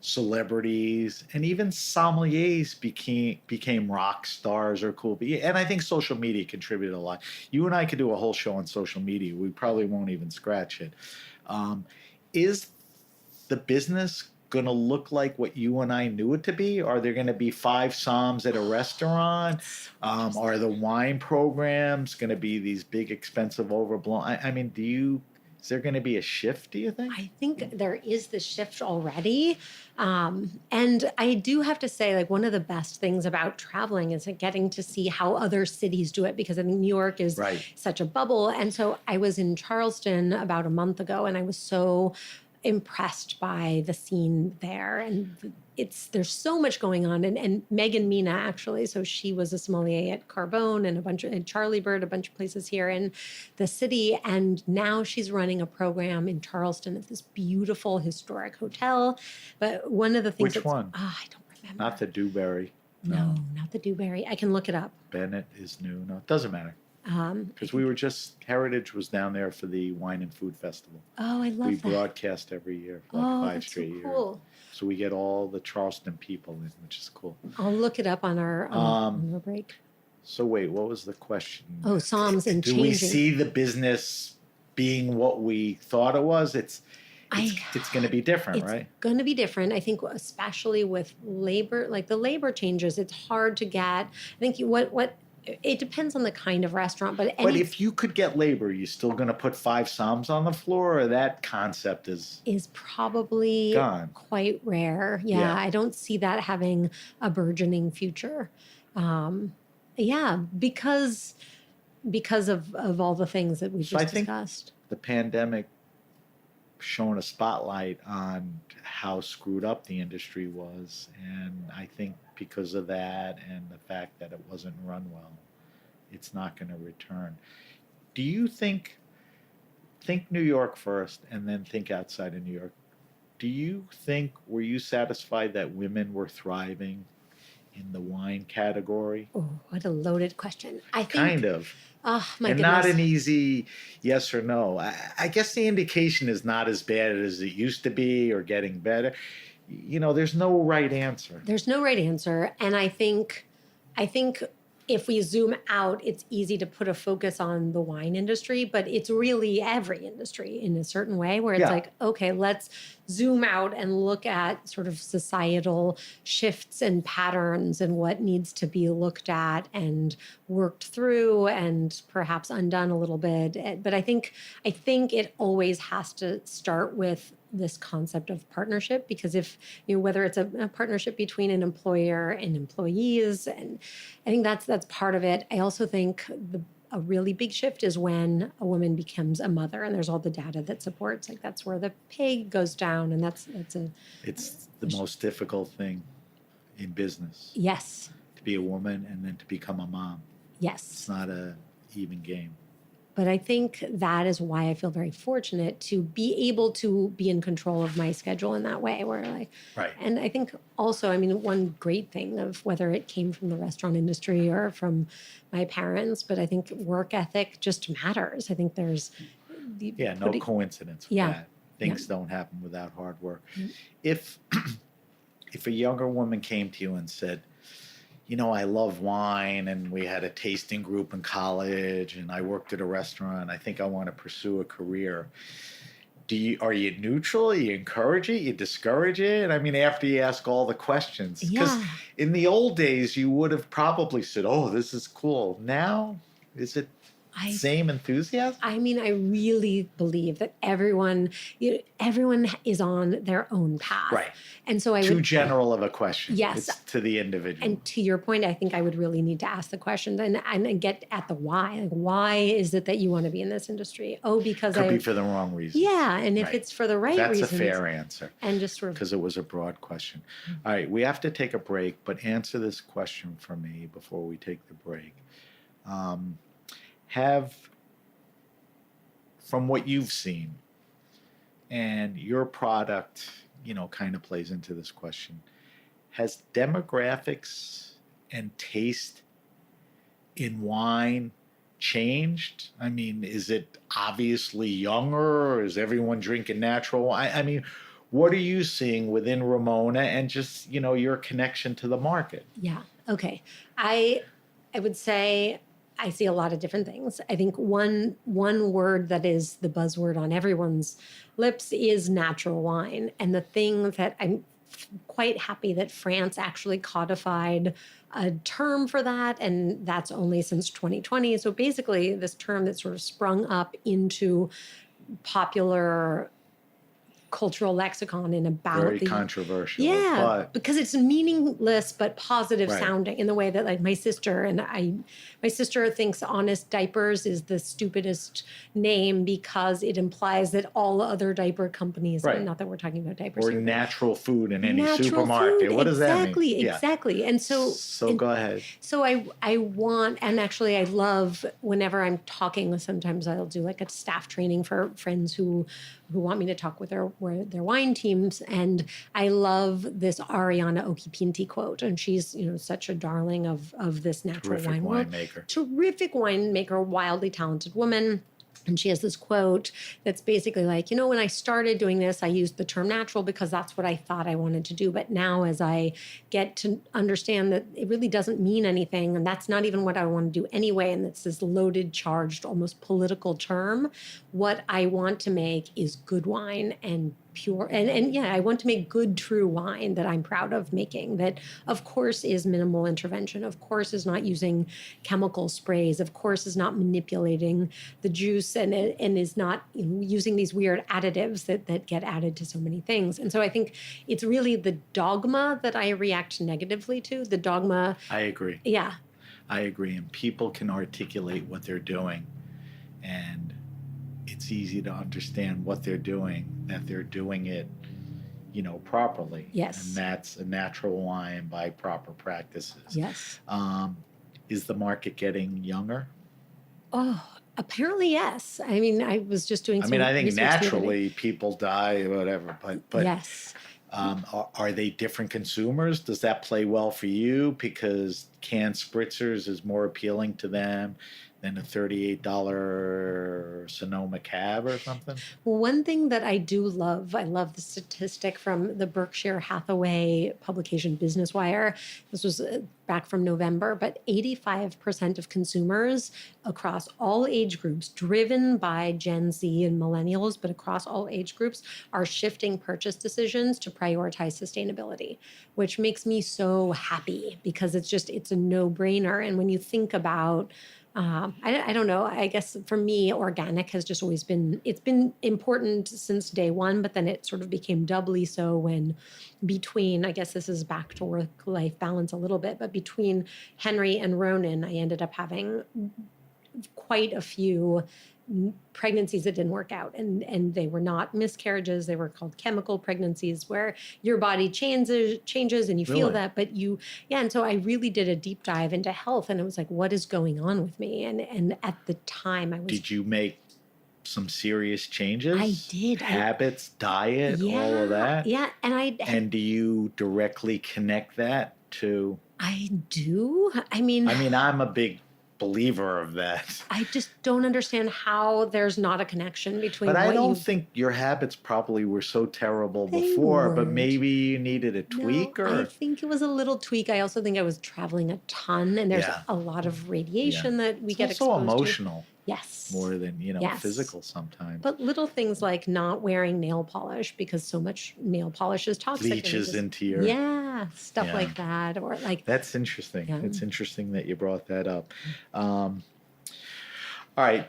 celebrities, and even sommeliers became rock stars or cool. And I think social media contributed a lot. You and I could do a whole show on social media. We probably won't even scratch it. Is the business going to look like what you and I knew it to be? Are there going to be 5 somms at a restaurant? Are the wine programs going to be these big, expensive, overblown? I mean, is there going to be a shift, do you think? I think there is the shift already. And I do have to say, like, one of the best things about traveling is like getting to see how other cities do it, because I think New York is Right. such a bubble. And so I was in Charleston about a month ago, and I was so impressed by the scene there. And there's so much going on. And Megan Mina, actually, so she was a sommelier at Carbone and at Charlie Bird, a bunch of places here in the city. And now she's running a program in Charleston at this beautiful historic hotel. But one of the things Which one? I don't remember. Not the Dewberry. No, not the Dewberry. I can look it up. Bennett is new. No, it doesn't matter. Because Heritage was down there for the Wine and Food Festival. Oh, I love We that. broadcast every year for Oh, 5 that's so straight cool. years. So we get all the Charleston people in, which is cool. I'll look it up on our break. So wait, what was the question? Oh, Psalms and Do changing. we see the business being what we thought it was? It's going to be different, It's right? going to be different. I think, especially with labor, like the labor changes, it's hard to get. I think it depends on the kind of restaurant, but if you could get labor, you still going to put 5 somms on the floor, or that concept is probably gone? Quite rare. Yeah, Yeah. I don't see that having a burgeoning future. Because of all the things that we So I just think discussed. the pandemic shone a spotlight on how screwed up the industry was, and I think because of that and the fact that it wasn't run well, it's not going to return. Do you think New York first and then think outside of New York? Were you satisfied that women were thriving in the wine category? Oh, what a loaded question. I think Kind of. Oh my And goodness. not an easy yes or no. I guess the indication is not as bad as it used to be or getting better. There's no right answer. There's no right answer. And I think if we zoom out, it's easy to put a focus on the wine industry, but it's really every industry in a certain way, where it's Yeah. like, okay, let's zoom out and look at sort of societal shifts and patterns and what needs to be looked at and worked through and perhaps undone a little bit. But I think it always has to start with this concept of partnership, because if whether it's a partnership between an employer and employees, and I think that's part of it. I also think a really big shift is when a woman becomes a mother, and there's all the data that supports like that's where the pay goes down, and It's the most difficult thing in business yes, to be a woman and then to become a mom. yes. It's not a even game. But I think that is why I feel very fortunate to be able to be in control of my schedule in that way, where Right. and I think also, I mean, one great thing of whether it came from the restaurant industry or from my parents, but I think work ethic just matters. I think there's No coincidence with Yeah. that. Things don't happen without hard work. Mm. If a younger woman came to you and said, I love wine, and we had a tasting group in college, and I worked at a restaurant, I think I want to pursue a career. Are you neutral? You encourage it? You discourage it? I mean, after you ask all the questions. Because Yeah. in the old days, you would have probably said, oh, this is cool. Now, is it same enthusiasm? I mean, I really believe that everyone is on their own path. Right. And so Too general of a question. Yes. It's to the individual. And to your point, I think I would really need to ask the question and get at the why. Like, why is it that you want to be in this industry? Oh, because Could be for the wrong reason. Yeah, and if Right. it's for the right That's reasons. a fair answer. And just sort of Because it was a broad question. All right, we have to take a break, but answer this question for me before we take the break. From what you've seen, and your product, kind of plays into this question, has demographics and taste in wine changed? I mean, is it obviously younger, or is everyone drinking natural wine? I mean, what are you seeing within Ramona and just, your connection to the market? Yeah. Okay. I would say I see a lot of different things. I think one word that is the buzzword on everyone's lips is natural wine. And the thing that I'm quite happy that France actually codified a term for that, and that's only since 2020. So basically, this term that sort of sprung up into popular cultural lexicon and about Very controversial. Yeah, but because it's meaningless but positive Right. sounding in the way that like my sister thinks honest diapers is the stupidest name because it implies that all other diaper companies, Right. not that we're talking about diapers or here, but natural food in any natural supermarket. food, What does that mean? Exactly. And so and Go ahead. so I want, and actually I love whenever I'm talking, sometimes I'll do like a staff training for friends who want me to talk with their wine teams. And I love this Ariana Okipinti quote. And she's, such a darling of this natural Terrific wine world. winemaker. Terrific winemaker, wildly talented woman. And she has this quote that's basically like, when I started doing this, I used the term natural because that's what I thought I wanted to do. But now as I get to understand that it really doesn't mean anything, and that's not even what I want to do anyway, and it's this loaded, charged, almost political term, what I want to make is good wine and pure. And I want to make good, true wine that I'm proud of making, that of course is minimal intervention, of course is not using chemical sprays, of course is not manipulating the juice and is not using these weird additives that get added to so many things. And so I think it's really the dogma that I react negatively to, the dogma. I agree. Yeah. I agree. And people can articulate what they're doing. And it's easy to understand what they're doing, that they're doing it, properly. Yes. And that's a natural wine by proper practices. Yes. Is the market getting younger? Oh, apparently, yes. I mean, I was just doing I think research the other day. naturally people die, whatever, but yes. are they different consumers? Does that play well for you? Because canned spritzers is more appealing to them than a $38 Sonoma cab or something? Well, one thing that I do love, I love the statistic from the Berkshire Hathaway publication Business Wire. This was back from November, but 85% of consumers across all age groups, driven by Gen Z and millennials, but across all age groups, are shifting purchase decisions to prioritize sustainability, which makes me so happy because it's a no-brainer. And when you think about I don't know. I guess for me, organic has just always it's been important since day one, but then it sort of became doubly so when I guess this is back to work-life balance a little bit, but between Henry and Ronan, I ended up having quite a few pregnancies that didn't work out, and they were not miscarriages. They were called chemical pregnancies, where your body changes and you feel Really? that, but and so I really did a deep dive into health, and it was like, what is going on with me? And at the time I was Did you make some serious changes? I did. Habits, diet, all of that? Yeah, And do you directly connect that to? I do. I mean, I'm a big believer of that. I just don't understand how there's not a connection between. But I don't think your habits probably were so terrible before, but maybe you needed a tweak. No, or I think it was a little tweak. I also think I was traveling a ton, and there's a lot of radiation that we get also exposed emotional. to. Yes. More than, physical sometimes. But little things like not wearing nail polish because so much nail polish is toxic. Leaches into your... stuff like that. Or like... That's interesting. Yeah. It's interesting that you brought that up. All right,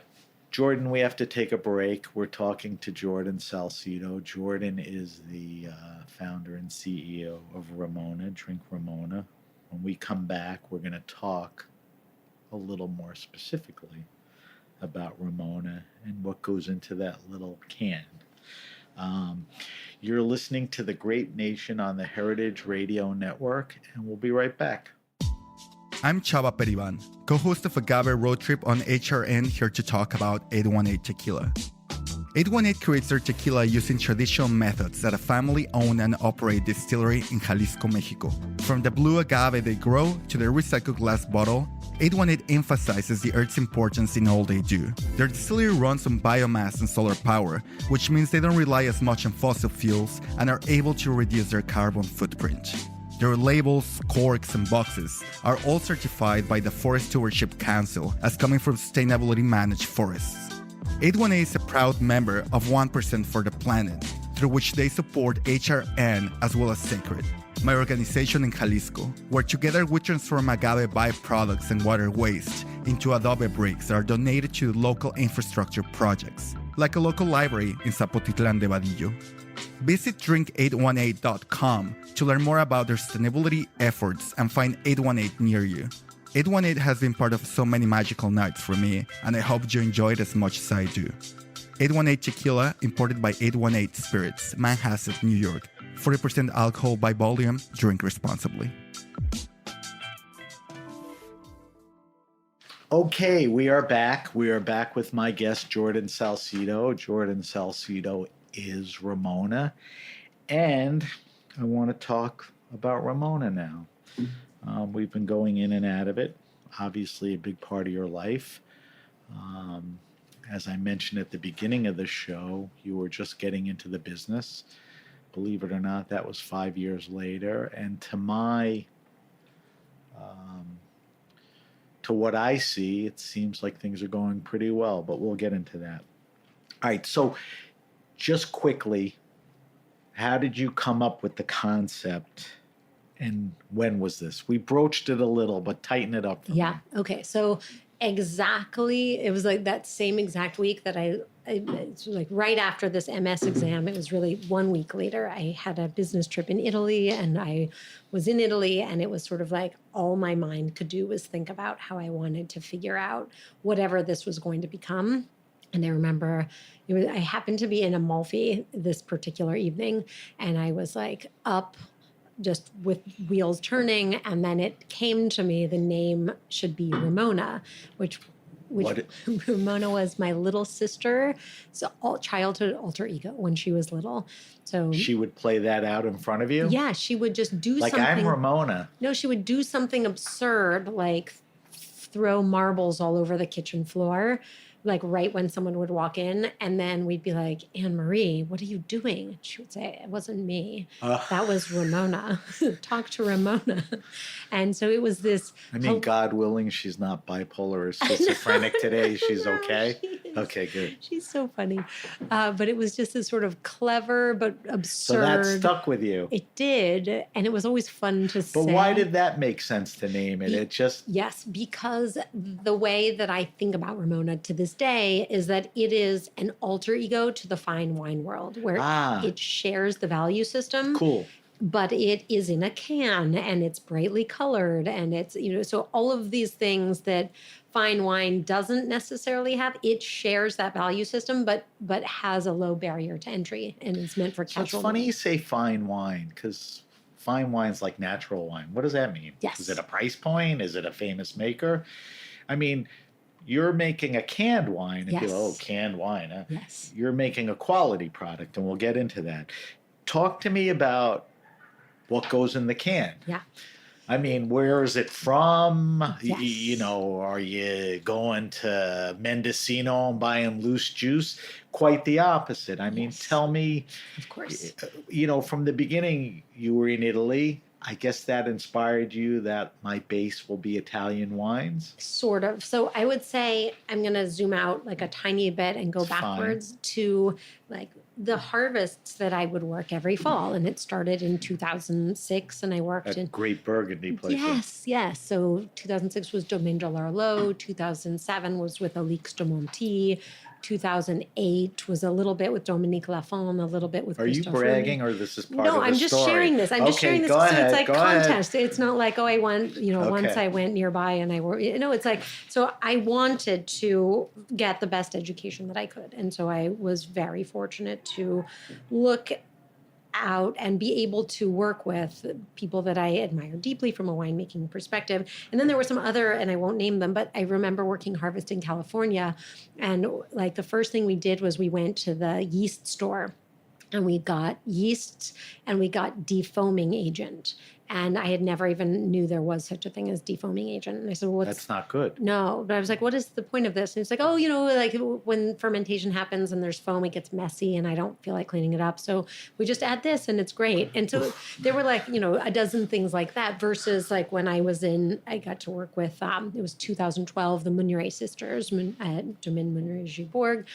Jordan, we have to take a break. We're talking to Jordan Salcito. Jordan is the founder and CEO of Ramona, Drink Ramona. When we come back, we're going to talk a little more specifically about Ramona and what goes into that little can. You're listening to The Grape Nation on the Heritage Radio Network, and we'll be right back. I'm Chava Periban, co-host of Agave Road Trip on HRN, here to talk about 818 Tequila. 818 creates their tequila using traditional methods at a family-owned and operated distillery in Jalisco, Mexico. From the blue agave they grow to their recycled glass bottle, 818 emphasizes the earth's importance in all they do. Their distillery runs on biomass and solar power, which means they don't rely as much on fossil fuels and are able to reduce their carbon footprint. Their labels, corks, and boxes are all certified by the Forest Stewardship Council as coming from sustainability managed forests. 818 is a proud member of 1% for the Planet, through which they support HRN as well as Sacred, my organization in Jalisco, where together we transform agave byproducts and water waste into adobe bricks that are donated to local infrastructure projects, like a local library in Zapotitlan de Vadillo. Visit drink818.com to learn more about their sustainability efforts and find 818 near you. 818 has been part of so many magical nights for me, and I hope you enjoy it as much as I do. 818 Tequila, imported by 818 Spirits, Manhasset, New York. 40% alcohol by volume. Drink responsibly. Okay, we are back. We are back with my guest, Jordan Salcito. Jordan Salcito is Ramona. And I want to talk about Ramona now. We've been going in and out of it. Obviously, a big part of your life. As I mentioned at the beginning of the show, you were just getting into the business. Believe it or not, that was 5 years later. And to what I see, it seems like things are going pretty well, but we'll get into that. All right, so just quickly, how did you come up with the concept? And when was this? We broached it a little, but tighten it up for me. Okay. So exactly, it was like that same exact week that it's like right after this MS exam. It was really 1 week later. I had a business trip in Italy, and I was in Italy, and it was sort of like all my mind could do was think about how I wanted to figure out whatever this was going to become. And I remember I happened to be in Amalfi this particular evening, and I was like up just with wheels turning, and then it came to me, the name should be Ramona, which which What- Ramona was my little sister, so childhood alter ego when she was little. So She would play that out in front of you? yeah, she would just do Like, something. I'm Ramona. No, she would do something absurd, like throw marbles all over the kitchen floor, like right when someone would walk in. And then we'd be like, Anne Marie, what are you doing? And she would say, it wasn't me. That was Ramona. Talk to Ramona. And so it was this. I mean, God willing, she's not bipolar or schizophrenic today. She's No, okay? she is. Okay, good. She's so funny. But it was just this sort of clever but absurd. So that stuck with you. It did. And it was always fun to say. But why did that make sense to name it? It just, Yes, because the way that I think about Ramona to this day is that it is an alter ego to the fine wine world where it shares the value system. cool. But it is in a can and it's brightly colored and it's, so all of these things that fine wine doesn't necessarily have, it shares that value system, but has a low barrier to entry and it's meant for So it's casual. funny you say fine wine because fine wine's like natural wine. What does that mean? Yes. Is it a price point? Is it a famous maker? I mean, you're making a canned wine and people, Yes. canned wine. Huh? Yes. You're making a quality product and we'll get into that. Talk to me about what goes in the can. Yeah. I mean, where is it from? Yes. Are you going to Mendocino and buying loose juice? Quite the opposite. I mean, Yes. tell me, Of course. from the beginning, you were in Italy. I guess that inspired you that my base will be Italian wines. Sort of. So I would say I'm going to zoom out like a tiny bit and go It's fine. backwards to like the harvests that I would work every fall. And it started in 2006 and I worked At in. great Burgundy places. Yes. So 2006 was Domaine de l'Arlot. 2007 was with Alix de Monti. 2008 was a little bit with Dominique Lafon, a little bit with Are you Christophe bragging Roux. or this is part of No, the I'm just story? sharing this. I'm just Okay, sharing this go so ahead, it's like go ahead. contest. It's not like, I went, once Okay. I went nearby and I were, it's like, so I wanted to get the best education that I could. And so I was very fortunate to look out and be able to work with people that I admire deeply from a winemaking perspective. And then there were some other, and I won't name them, but I remember working harvest in California. And like the first thing we did was we went to the yeast store and we got yeast and we got defoaming agent. And I had never even knew there was such a thing as defoaming agent. And I said, well, what's That's not good. no, but I was like, what is the point of this? And it's like, oh, like when fermentation happens and there's foam, it gets messy and I don't feel like cleaning it up. So we just add this and it's great. And so there were like, a dozen things like that versus like when I got to work with, it was 2012, the Meunier sisters at Domaine Meunier-Gibourg.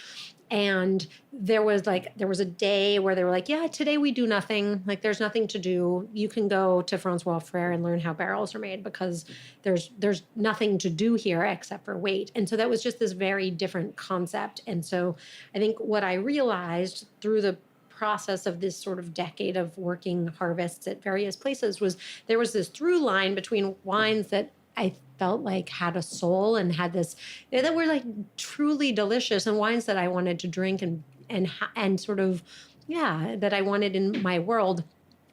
And there was a day where they were like, yeah, today we do nothing. Like there's nothing to do. You can go to Francois Frere and learn how barrels are made because there's nothing to do here except for wait. And so that was just this very different concept. And so I think what I realized through the process of this sort of decade of working harvests at various places was there was this through line between wines that I felt like had a soul and had this that were like truly delicious and wines that I wanted to drink and sort of that I wanted in my world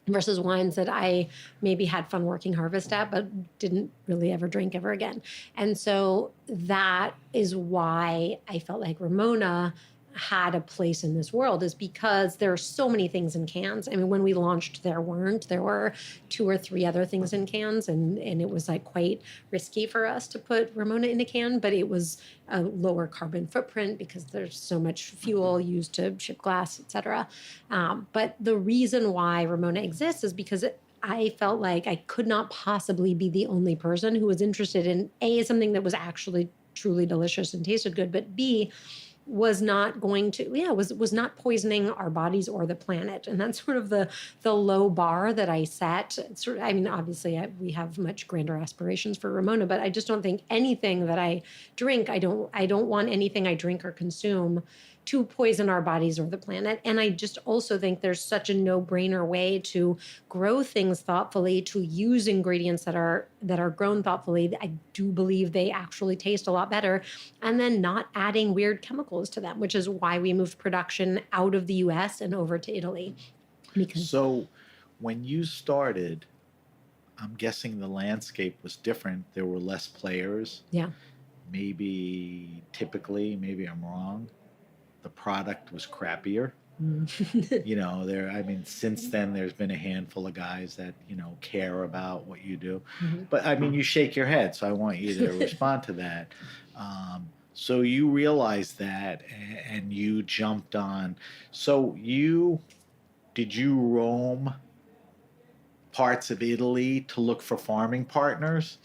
versus wines that I maybe had fun working harvest at but didn't really ever drink ever again. And so that is why I felt like Ramona had a place in this world is because there are so many things in cans. I mean, when we launched, there were 2 or 3 other things in cans and it was like quite risky for us to put Ramona in a can, but it was a lower carbon footprint because there's so much fuel used to ship glass, et cetera. But the reason why Ramona exists is because I felt like I could not possibly be the only person who was interested in A, something that was actually truly delicious and tasted good, but B, was not going to was not poisoning our bodies or the planet. And that's sort of the low bar that I set. I mean, obviously we have much grander aspirations for Ramona, but I just don't think anything that I drink, I don't want anything I drink or consume to poison our bodies or the planet. And I just also think there's such a no-brainer way to grow things thoughtfully, to use ingredients that are grown thoughtfully. I do believe they actually taste a lot better. And then not adding weird chemicals to them, which is why we moved production out of the US and over to Italy. So when you started, I'm guessing the landscape was different. There were less players. Yeah. maybe typically, maybe I'm wrong, the product was crappier. I mean, since then, there's been a handful of guys that, care about what you do. But I mean, you shake your head, so I want you to respond to that. So you realized that and you jumped on. So did you roam parts of Italy to look for farming partners?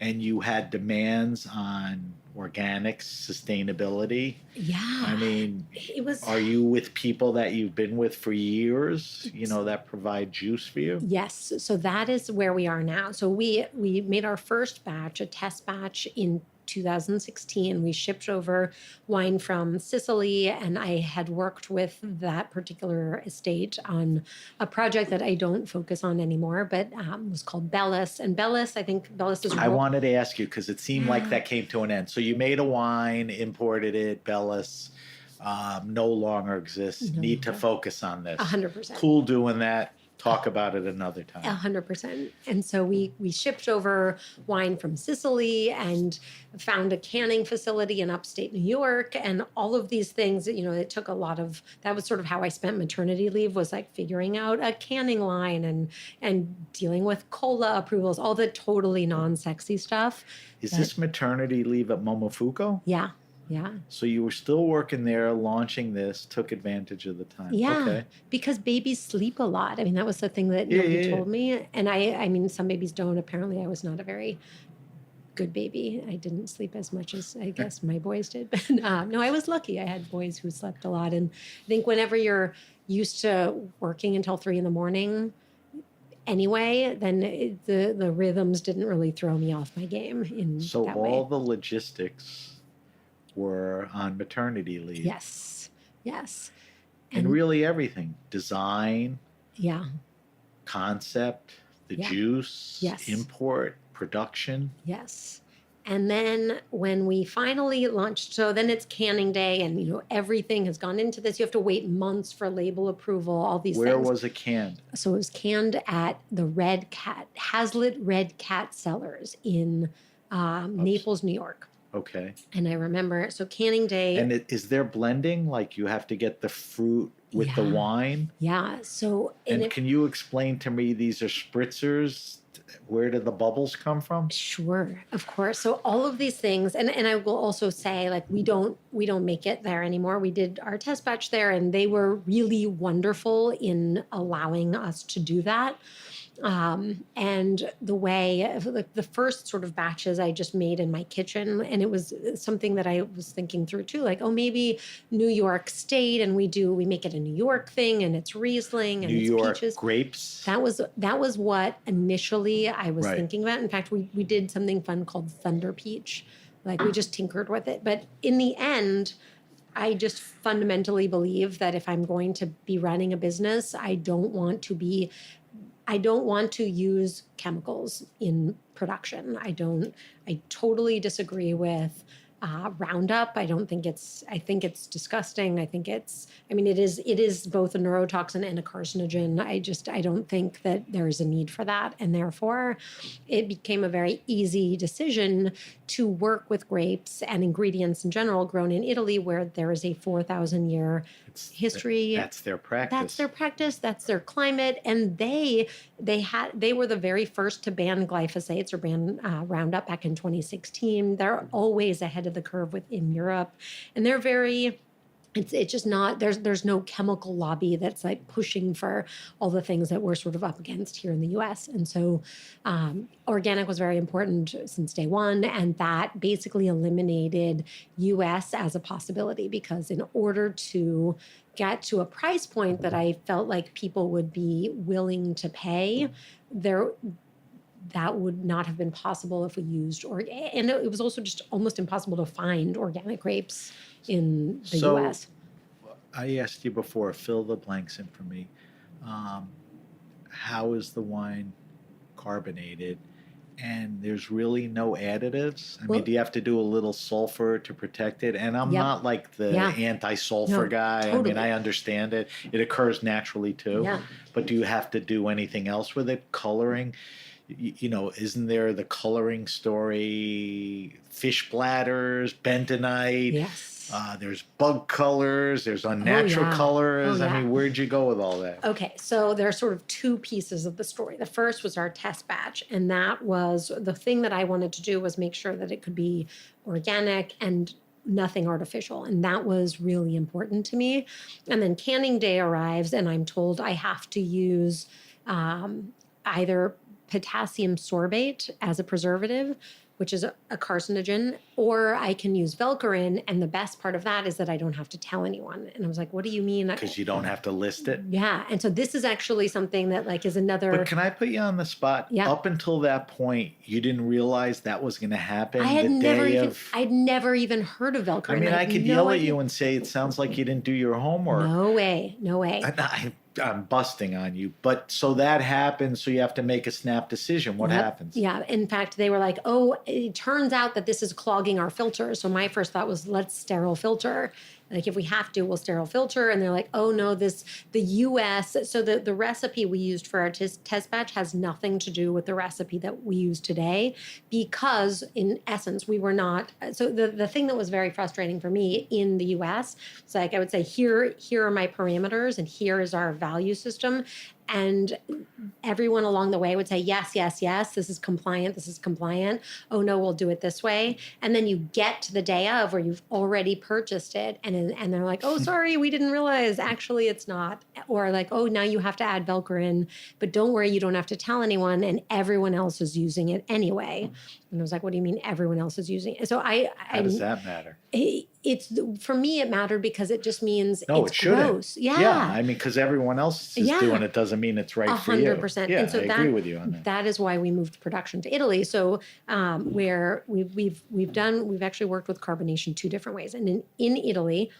And you had demands on organics, sustainability. Yeah. I mean, it was. are you with people that you've been with for years, that provide juice for you? Yes. So that is where we are now. So we made our first batch, a test batch in 2016. We shipped over wine from Sicily, and I had worked with that particular estate on a project that I don't focus on anymore, but was called Bellis. And Bellis, I think Bellis is. I wanted to ask you because it seemed like that came to an end. So you made a wine, imported it, Bellis. No longer exists. Need to focus on this. 100%. Cool doing that. Talk about it another time. 100%. And so we shipped over wine from Sicily and found a canning facility in upstate New York, and all of these things. It took a lot of. That was sort of how I spent maternity leave, was like figuring out a canning line and dealing with COLA approvals, all the totally non-sexy stuff. Is this maternity leave at Momofuku? Yeah. Yeah. So you were still working there, launching this, took advantage of the time. Yeah, okay. Because babies sleep a lot. I mean, that was the thing that nobody told me. And I mean, some babies don't. Apparently, I was not a very good baby. I didn't sleep as much as I guess my boys did. But no, I was lucky. I had boys who slept a lot. And I think whenever you're used to working until 3 a.m. anyway, then the rhythms didn't really throw me off my game in so that all way. the logistics were on maternity leave. Yes. And really everything. Design, Yeah. concept, the juice, Yes. import, production. Yes. And then when we finally launched, so then it's canning day, and everything has gone into this. You have to wait months for label approval, all these Where things. was it canned? So it was canned at the Hazlitt Red Cat Cellars in Naples, New York. Okay. And I remember, so canning day. And is there blending? Like you have to get the fruit with the wine? Yeah. So. And can you explain to me, these are spritzers? Where do the bubbles come from? Sure, of course. So all of these things, and I will also say, like, we don't make it there anymore. We did our test batch there, and they were really wonderful in allowing us to do that. And the way, the first sort of batches I just made in my kitchen, and it was something that I was thinking through too, like, oh, maybe New York State, and we make it a New York thing, and it's Riesling and New it's York peaches. grapes. That was what initially I was thinking about. In fact, we did something fun called Thunder Peach, like we just tinkered with it. But in the end, I just fundamentally believe that if I'm going to be running a business, I don't want to use chemicals in production. I totally disagree with Roundup. I think it's disgusting. It is both a neurotoxin and a carcinogen. I don't think that there is a need for that. And therefore it became a very easy decision to work with grapes and ingredients in general grown in Italy, where there is a 4,000-year history. That's their practice. That's their practice. That's their climate. And they were the very first to ban glyphosates or ban Roundup back in 2016. They're always ahead of the curve within Europe, and they're very. It's just not, there's no chemical lobby that's like pushing for all the things that we're sort of up against here in the US. And so organic was very important since day one. And that basically eliminated US as a possibility, because in order to get to a price point that I felt like people would be willing to pay, that would not have been possible if we used and it was also just almost impossible to find organic grapes in the US. I asked you before, fill the blanks in for me. How is the wine carbonated? And there's really no additives? I mean, do you have to do a little sulfur to protect it? And I'm not like the anti-sulfur guy. Totally. I mean, I understand it. It occurs naturally too. Yeah. But do you have to do anything else with it? Coloring? isn't there the coloring story, fish bladders, bentonite? Yes. There's bug colors, there's unnatural yeah. colors. Oh, I yeah. mean, where'd you go with all that? Okay, so there are sort of two pieces of the story. The first was our test batch, and that was the thing that I wanted to do was make sure that it could be organic and nothing artificial. And that was really important to me. And then canning day arrives, and I'm told I have to use either potassium sorbate as a preservative, which is a carcinogen, or I can use Velcorin. And the best part of that is that I don't have to tell anyone. And I was like, what do you mean? Because you don't have to list it. Yeah. And so this is actually something that like is another. But can I put you on the spot? Yeah. Up until that point, you didn't realize that was going to happen. I'd never even heard of Velcorin. I mean, I had could no yell at idea. you and say it sounds like you didn't do your homework. No way. No way. I'm busting on you. But so that happens. So you have to make a snap decision. What Yep. happens? Yeah. In fact, they were like, oh, it turns out that this is clogging our filter. So my first thought was, let's sterile filter. Like if we have to, we'll sterile filter. And they're like, oh no, the US. So the recipe we used for our test batch has nothing to do with the recipe that we use today, because in essence, we were not. So the thing that was very frustrating for me in the US, it's like I would say, here are my parameters and here is our value system. And everyone along the way would say, yes, yes, yes, this is compliant, this is compliant. Oh no, we'll do it this way. And then you get to the day of where you've already purchased it and they're like, oh, sorry, we didn't realize, actually it's not. Or like, oh, now you have to add Velcorin, but don't worry, you don't have to tell anyone, and everyone else is using it anyway. And I was like, what do you mean everyone else is using it? So How does that matter? It's for me, it mattered because it just means No, it's it shouldn't. gross. Yeah. Yeah. I mean, because everyone else is Yeah. doing it doesn't mean it's right for you. 100%. Yeah, And so I agree with you on that. That is why we moved production to Italy. So where we've actually worked with carbonation two different ways. And in Italy,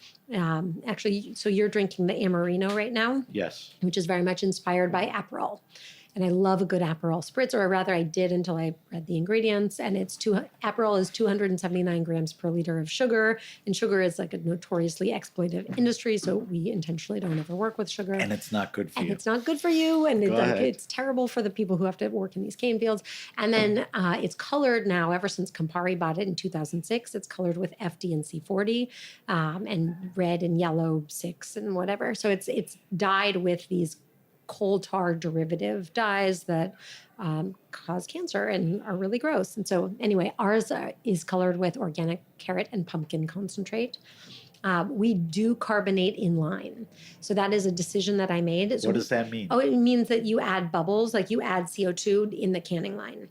actually, so you're drinking the Amarino right now, Yes. which is very much inspired by Aperol. And I love a good Aperol spritz, or rather I did until I read the ingredients. And Aperol is 279 grams per liter of sugar. And sugar is like a notoriously exploitative industry. So we intentionally don't ever work with sugar. And it's not good for And you. it's not good for you. And Go ahead. it's terrible for the people who have to work in these cane fields. And then it's colored now, ever since Campari bought it in 2006, it's colored with FD and C40 and red and yellow 6 and whatever. So it's dyed with these coal tar derivative dyes that cause cancer and are really gross. And so anyway, ours is colored with organic carrot and pumpkin concentrate. We do carbonate in line. So that is a decision that I made. What does that mean? Oh, it means that you add bubbles, like you add CO2 in the canning line.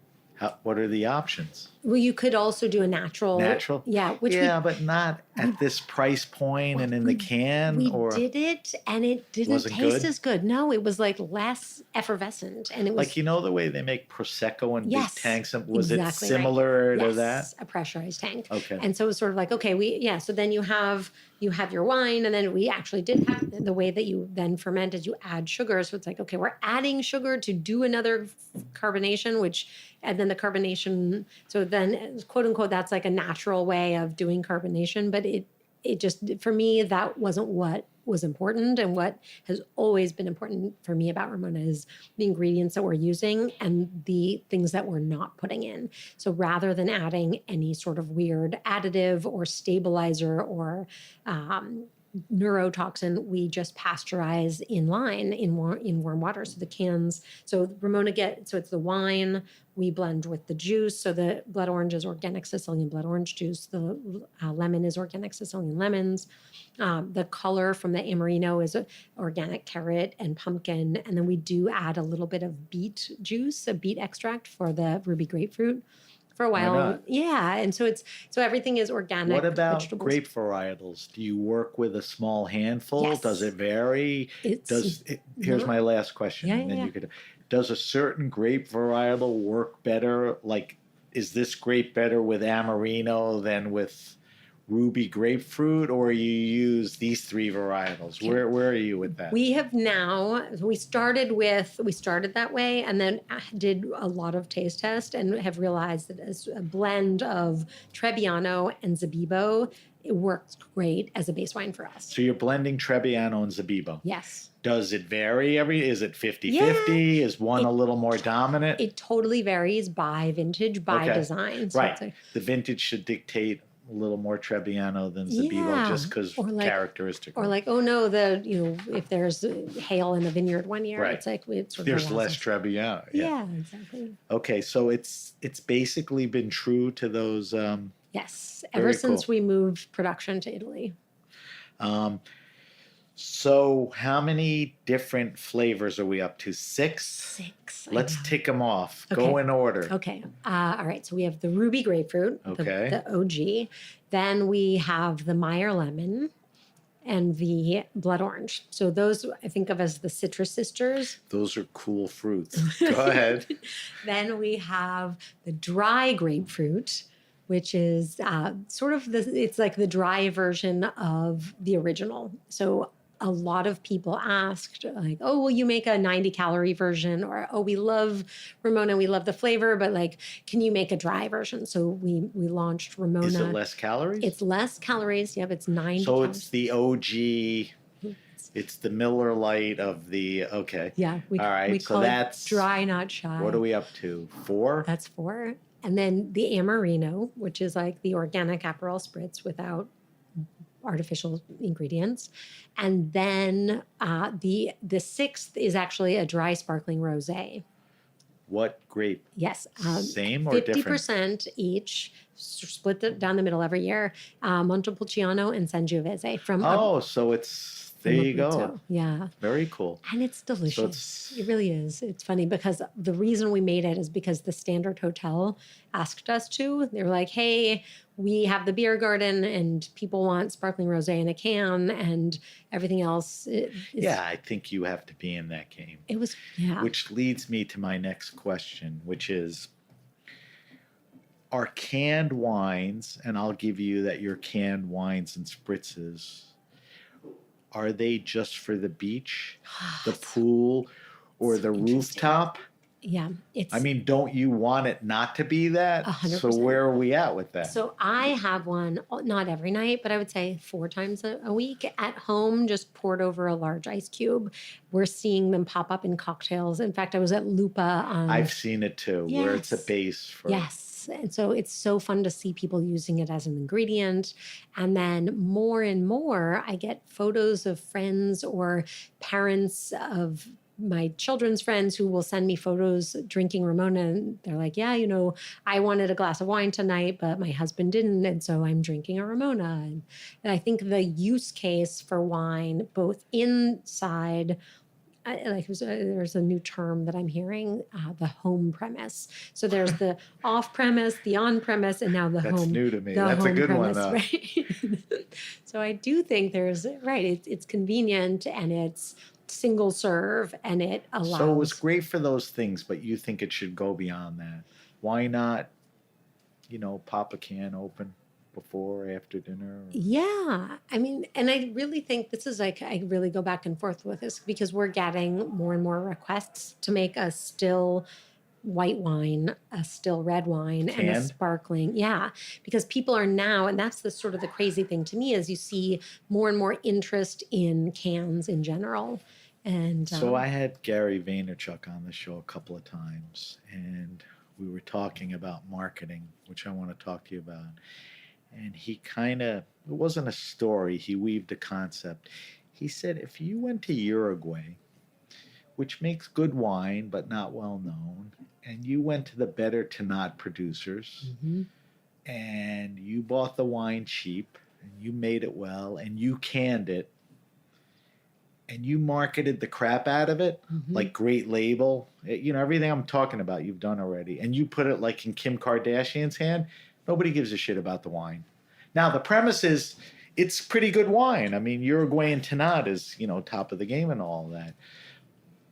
What are the options? Well, you could also do a natural. Natural? Yeah. But not at this price point and in the can. We or did it, and it didn't Was it taste good? as good. No, it was like less effervescent, and it was like the way they make Prosecco in Yes, big tanks? Was exactly it right. similar to Yes, that? a pressurized tank. Okay. And so it was sort of like, okay, so then you have your wine, and then we actually did have the way that you then ferment is you add sugar. So it's like, okay, we're adding sugar to do another carbonation, and then the carbonation. So then, quote unquote, that's like a natural way of doing carbonation, but it just, for me, that wasn't what was important. And what has always been important for me about Ramona is the ingredients that we're using and the things that we're not putting in. So rather than adding any sort of weird additive or stabilizer or neurotoxin, we just pasteurize in line in warm water. So the cans, so Ramona so it's the wine, we blend with the juice. So the blood orange is organic Sicilian blood orange juice. The lemon is organic Sicilian lemons. The color from the Amarino is organic carrot and pumpkin. And then we do add a little bit of beet juice, a beet extract for the ruby grapefruit. For a while, not? yeah, and so everything is organic. What about vegetables. grape varietals? Do you work with a small handful? Yes. Does it vary? Here's my last question. Yeah, and then yeah. you could. Does a certain grape varietal work better? Like, is this grape better with Amarino than with ruby grapefruit, or you use these three varietals? Where are you with that? We started that way and then did a lot of taste test and have realized that as a blend of Trebbiano and Zabibo, it works great as a base wine for us. So you're blending Trebbiano and Zabibo. Yes. Does it vary is it 50-50? Is one a little more dominant? It totally varies by vintage, by design. So right. The vintage should dictate a little more Trebbiano than Zabibo just because characteristic. Or like, oh no, if there's hail in the vineyard one year, it's like there's less Trebbiano. Yeah, exactly. Okay, so it's basically been true to those. Yes, ever since we moved production to Italy. So how many different flavors are we up to? 6? 6. Let's tick them off. Okay. Go in order. Okay. All right. So we have the ruby grapefruit, the OG. Then we have the Meyer lemon and the blood orange. So those I think of as the citrus sisters. Those are cool fruits. Go ahead. Then we have the dry grapefruit, which is it's like the dry version of the original. So a lot of people asked, like, oh, will you make a 90-calorie version? Or, oh, we love Ramona, we love the flavor, but like, can you make a dry version? So we launched Ramona. Is it less calories? It's less calories. Yep, it's 90 So calories. it's the OG. It's the Miller Lite of the, okay. Yeah. All right, we so call that's... it dry, not shy. What are we up to? 4? That's 4. And then the Amarino, which is like the organic Aperol spritz without artificial ingredients. And then the 6th is actually a dry sparkling rosé. What grape? Yes. Same or 50% different? 50% each, split down the middle every year. Montepulciano and Sangiovese from... so it's... There you go. Yeah. Very cool. And it's delicious. It really is. It's funny because the reason we made it is because the Standard Hotel asked us to. They were like, hey, we have the beer garden and people want sparkling rosé in a can and everything else. I think you have to be in that game. It was, yeah. Which leads me to my next question, which is, are canned wines, and I'll give you that your canned wines and spritzes, are they just for the beach, the pool, or the rooftop? Yeah. Don't you want it not to be that? 100%. So where are we at with that? So I have one, not every night, but I would say 4 times a week at home, just poured over a large ice cube. We're seeing them pop up in cocktails. In fact, I was at Lupa. I've seen it too, where it's a base for... Yes. And so it's so fun to see people using it as an ingredient. And then more and more, I get photos of friends or parents of my children's friends who will send me photos drinking Ramona. And they're like, yeah, I wanted a glass of wine tonight, but my husband didn't. And so I'm drinking a Ramona. And I think the use case for wine, both inside... there's a new term that I'm hearing, the home premise. So there's the off premise, the on premise, and now the home. That's new to me. That's a good premise, one. Right? So I do think it's convenient and it's single serve and it allows. So it was great for those things, but you think it should go beyond that. Why not, pop a can open before or after dinner? Yeah. And I really think this is I really go back and forth with this because we're getting more and more requests to make a still white wine, a still red wine, and a sparkling. Yeah. Because people are now, and that's the sort of the crazy thing to me is you see more and more interest in cans in general. And so I had Gary Vaynerchuk on the show a couple of times, and we were talking about marketing, which I want to talk to you about. And he it wasn't a story, he weaved a concept. He said, if you went to Uruguay, which makes good wine, but not well known, and you went to the better to not producers, and you bought the wine cheap, and you made it well, and you canned it, and you marketed the crap out of it, like great label, everything I'm talking about, you've done already, and you put it like in Kim Kardashian's hand, nobody gives a shit about the wine. Now, the premise is it's pretty good wine. Uruguayan Tannat is, top of the game and all that.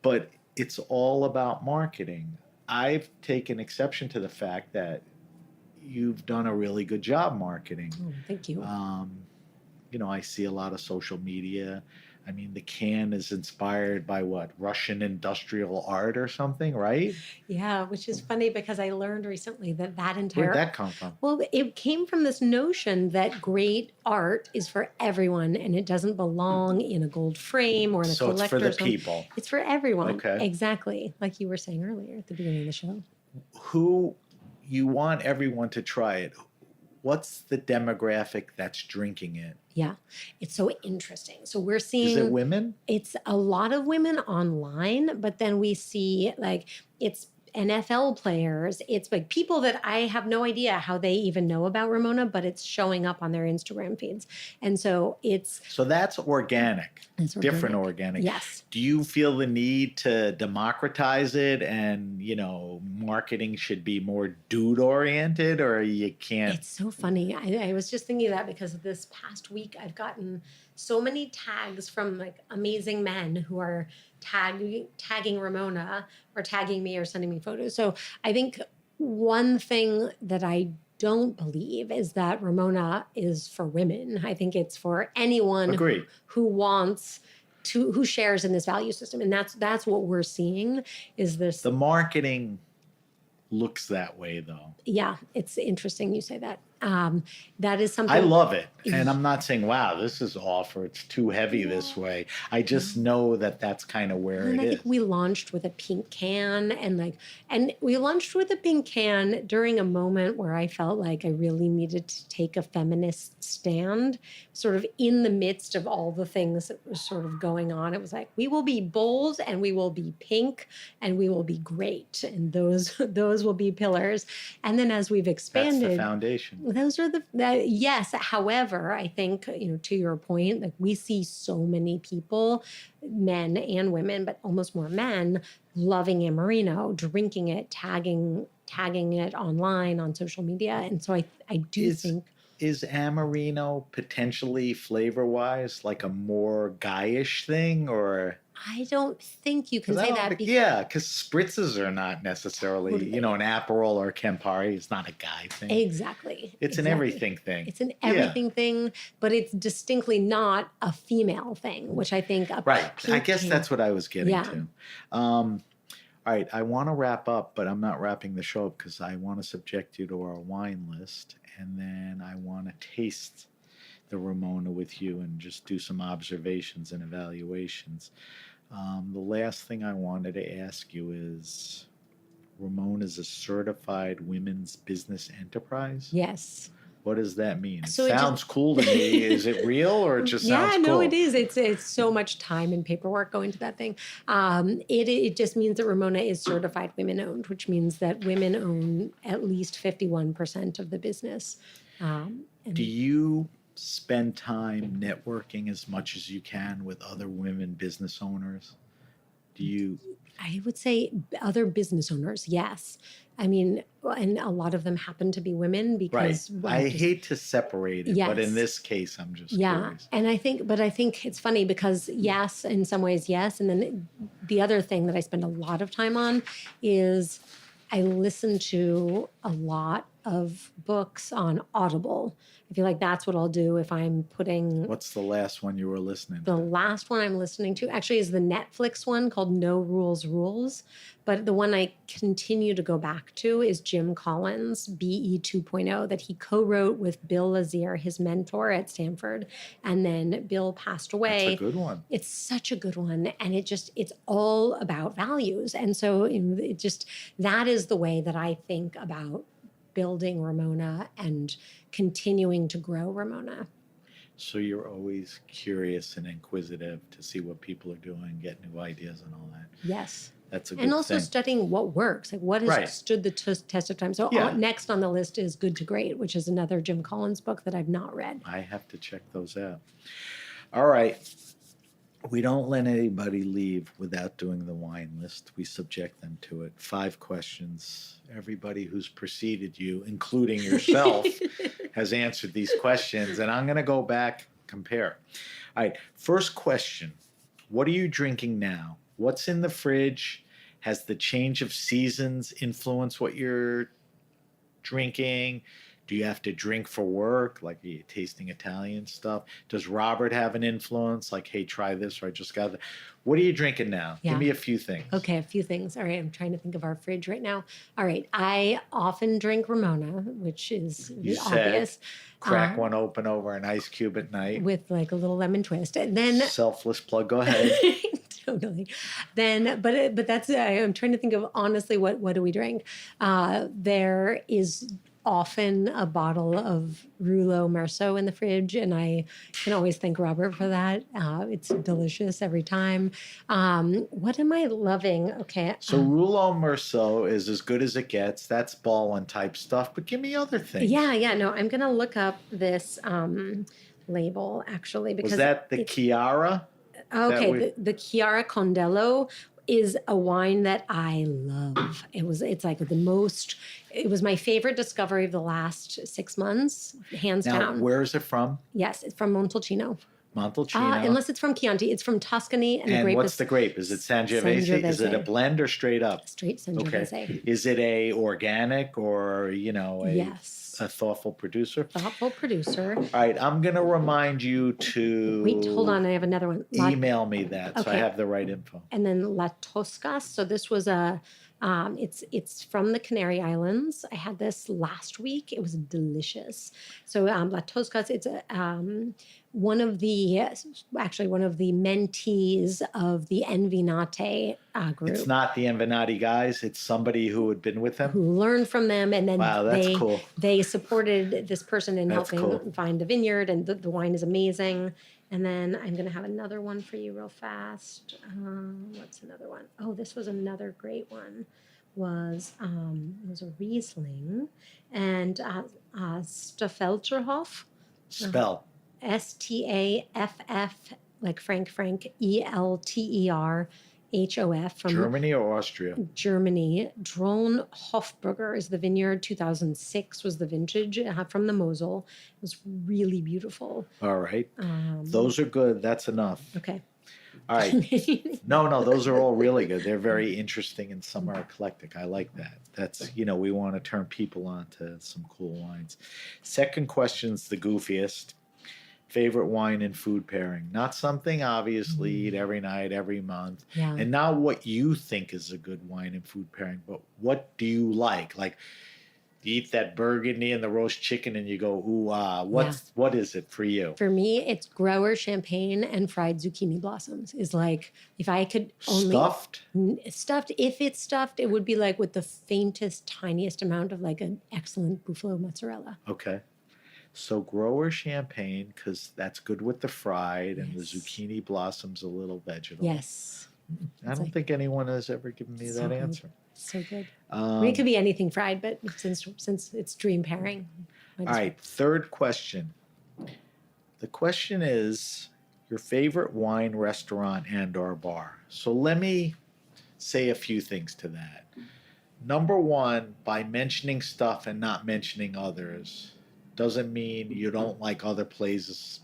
But it's all about marketing. I've taken exception to the fact that, you've done a really good job marketing. Oh, thank you. I see a lot of social media. I mean, the can is inspired by what? Russian industrial art or something, right? Yeah, which is funny because I learned recently that Where'd entire that come from? well, it came from this notion that great art is for everyone and it doesn't belong in a gold frame or in a So it's for the collector's home. people. It's for everyone. Okay. Exactly. Like you were saying earlier at the beginning of the show. Who you want everyone to try it? What's the demographic that's drinking it? Yeah, it's so interesting. So we're Is seeing it women? it's a lot of women online, but then we see like it's NFL players. It's like people that I have no idea how they even know about Ramona, but it's showing up on their Instagram feeds. And so So that's organic, it's different organic. Yes. Do you feel the need to democratize it and, marketing should be more dude oriented or you can't? It's so funny. I was just thinking of that because this past week I've gotten so many tags from like amazing men who are tagging Ramona or tagging me or sending me photos. So I think one thing that I don't believe is that Ramona is for women. I think it's for anyone Agreed. who wants to, who shares in this value system. And that's what we're seeing is this. The marketing looks that way though. Yeah, it's interesting you say that. That is something I love it. And I'm not saying, wow, this is off or it's too heavy this way. I just know that that's kind of where and it I is. think we launched with a pink can and we launched with a pink can during a moment where I felt like I really needed to take a feminist stand, sort of in the midst of all the things that were sort of going on. It was like, we will be bold and we will be pink and we will be great. And those will be pillars. And then as we've That's expanded, the foundation. those are yes. However, I think, to your point, like we see so many people, men and women, but almost more men, loving Amarino, drinking it, tagging it online on social media. And so I do think. Is Amarino potentially flavor-wise like a more guyish thing or? I don't think you can say that. Because spritzes are not necessarily, an Aperol or Campari is not a guy thing. Exactly. It's an everything thing. It's an everything thing, but it's distinctly not a female thing, which I think. Right. I guess that's what I was getting to. All right. I want to wrap up, but I'm not wrapping the show up because I want to subject you to our wine list. And then I want to taste the Ramona with you and just do some observations and evaluations. The last thing I wanted to ask you is, Ramona is a certified women's business enterprise? Yes. What does that mean? It So sounds cool to me. Is it real or it just sounds cool? Yeah, no, it is. It's so much time and paperwork going to that thing. It just means that Ramona is certified women owned, which means that women own at least 51% of the business. Do you spend time networking as much as you can with other women business owners? I would say other business owners, yes. I mean, and a lot of them happen to be women because I hate to separate it, but in this case, I'm just curious. And I think it's funny because yes, in some ways, yes. And then the other thing that I spend a lot of time on is I listen to a lot of books on Audible. I feel like that's what I'll do if I'm putting. What's the last one you were listening to? The last one I'm listening to actually is the Netflix one called No Rules Rules. But the one I continue to go back to is Jim Collins' BE 2.0 that he co-wrote with Bill Lazare, his mentor at Stanford. And then Bill passed away. That's a good one. It's such a good one. And it's all about values. And so that is the way that I think about building Ramona and continuing to grow Ramona. So you're always curious and inquisitive to see what people are doing, get new ideas and all that. Yes. That's a good And also thing. studying what works, like what has stood the test of time. So next on the list is Good to Great, which is another Jim Collins book that I've not read. I have to check those out. All right. We don't let anybody leave without doing the wine list. We subject them to it. 5 questions. Everybody who's preceded you, including yourself, has answered these questions. And I'm going to go back, compare. All right. First question. What are you drinking now? What's in the fridge? Has the change of seasons influenced what you're drinking? Do you have to drink for work? Like, are you tasting Italian stuff? Does Robert have an influence? Like, hey, try this, or I just got What are you drinking now? Yeah. Give me a few things. Okay, a few things. All right, I'm trying to think of our fridge right now. All right, I often drink Ramona, which is You obvious. said crack one open over an ice cube at night. With like a little lemon twist. And then Selfless plug. Go ahead. totally. Then, but that's I'm trying to think of honestly what do we drink? There is often a bottle of Rouleau Merceau in the fridge, and I can always thank Robert for that. It's delicious every time. What am I loving? Okay. So Rouleau Merceau is as good as it gets. That's ballin' type stuff. But give me other things. Yeah. No, I'm gonna look up this label actually because Was that the Chiara? Okay, the Chiara Condello is a wine that I love. It's like it was my favorite discovery of the last 6 months, hands Now, down. where is it from? Yes, it's from Montalcino. Montalcino. Unless it's from Chianti. It's from Tuscany. And the grape what's is the grape? Is it Sangiovese? Is it a blend or straight up? Straight Sangiovese. Okay. Is it a organic or, Yes. a thoughtful producer? Thoughtful producer. All right, I'm going to remind you to... Wait, hold on. I have another one. Email me that so I Okay. have the right info. And then La Tosca. So this was it's from the Canary Islands. I had this last week. It was delicious. So La Tosca, it's one of the mentees of the Envinate group. It's not the Envenati guys. It's somebody who had been with them. Who learned from them, and then Wow, that's cool. They supported this person in That's helping cool. find the vineyard, and the wine is amazing. And then I'm going to have another one for you real fast. What's another one? Oh, this was another great one. It was a Riesling and Staffelterhof. Spell. Staff, like Frank, Elterhof from Germany or Austria? Germany. Drone Hofburger is the vineyard. 2006 was the vintage from the Mosel. It was really beautiful. All right. Those are good. That's enough. Okay. All right. No, those are all really good. They're very interesting and some are eclectic. I like that. That's, we want to turn people on to some cool wines. Second question's the goofiest. Favorite wine and food pairing. Not something obviously eat every night, every month. Yeah. And not what you think is a good wine and food pairing, but what do you like? Like, you eat that burgundy and the roast chicken and you go, ooh, what is it for you? For me, it's grower champagne and fried zucchini blossoms. Is like, if I could only stuffed. If it's stuffed, it would be like with the faintest, tiniest amount of like an excellent buffalo mozzarella. Okay. So grower champagne, because that's good with the fried, and Yes. the zucchini blossoms a little vegetable. Yes. I don't think anyone has ever given me So that good. answer. So good. I mean, it could be anything fried, but since it's dream pairing. All right, third question. The question is your favorite wine restaurant and or bar. So let me say a few things to that. Number one, by mentioning stuff and not mentioning others doesn't mean you don't like other places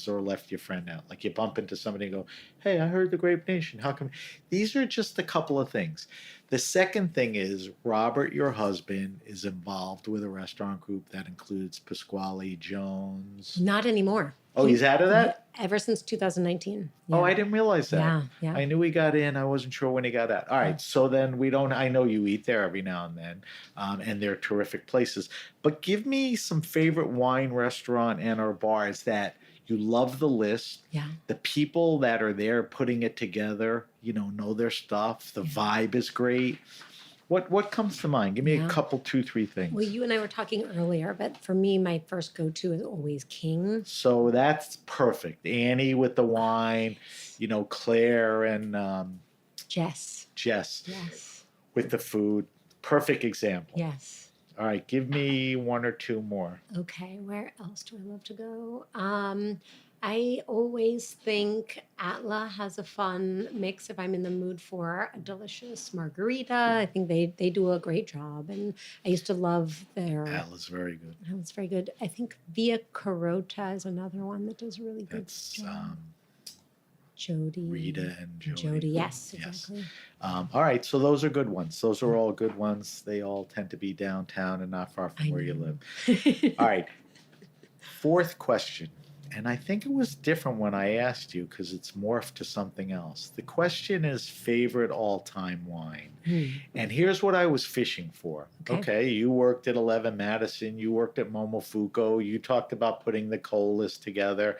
or left your friend out. Like you bump into somebody and go, hey, I heard the Grape Nation. How come? These are just a couple of things. The second thing is Robert, your husband, is involved with a restaurant group that includes Pasquale Jones. Not anymore. Oh, he's out of that? Ever since 2019. Oh, Yeah. I didn't realize that. Yeah. I knew he got in. I wasn't sure when he got out. All right. So then I know you eat there every now and then, and they're terrific places. But give me some favorite wine restaurant and or bars that you love the list. Yeah. The people that are there putting it together, know their stuff. The vibe is great. What comes to mind? Give me a couple, 2, 3 things. Well, you and I were talking earlier, but for me, my first go-to is always King. So that's perfect. Annie with the wine, Claire and Jess. Yes. With the food. Perfect example. Yes. All right, give me 1 or 2 more. Okay, where else do I love to go? I always think Atla has a fun mix if I'm in the mood for a delicious margarita. I think they do a great job, and I used to love their. Atla's very good. It's very good. I think Via Carota is another one that does a really good That's job. Jody. Rita and Jody. Jody, yes, Yes. exactly. All right, so those are good ones. Those are all good ones. They all tend to be downtown and not far from I where you know. live. All right, fourth question. And I think it was different when I asked you because it's morphed to something else. The question is favorite all-time wine. And here's what I was fishing for. Okay, you worked at 11 Madison, you worked at Momofuku, you talked about putting the coal list together.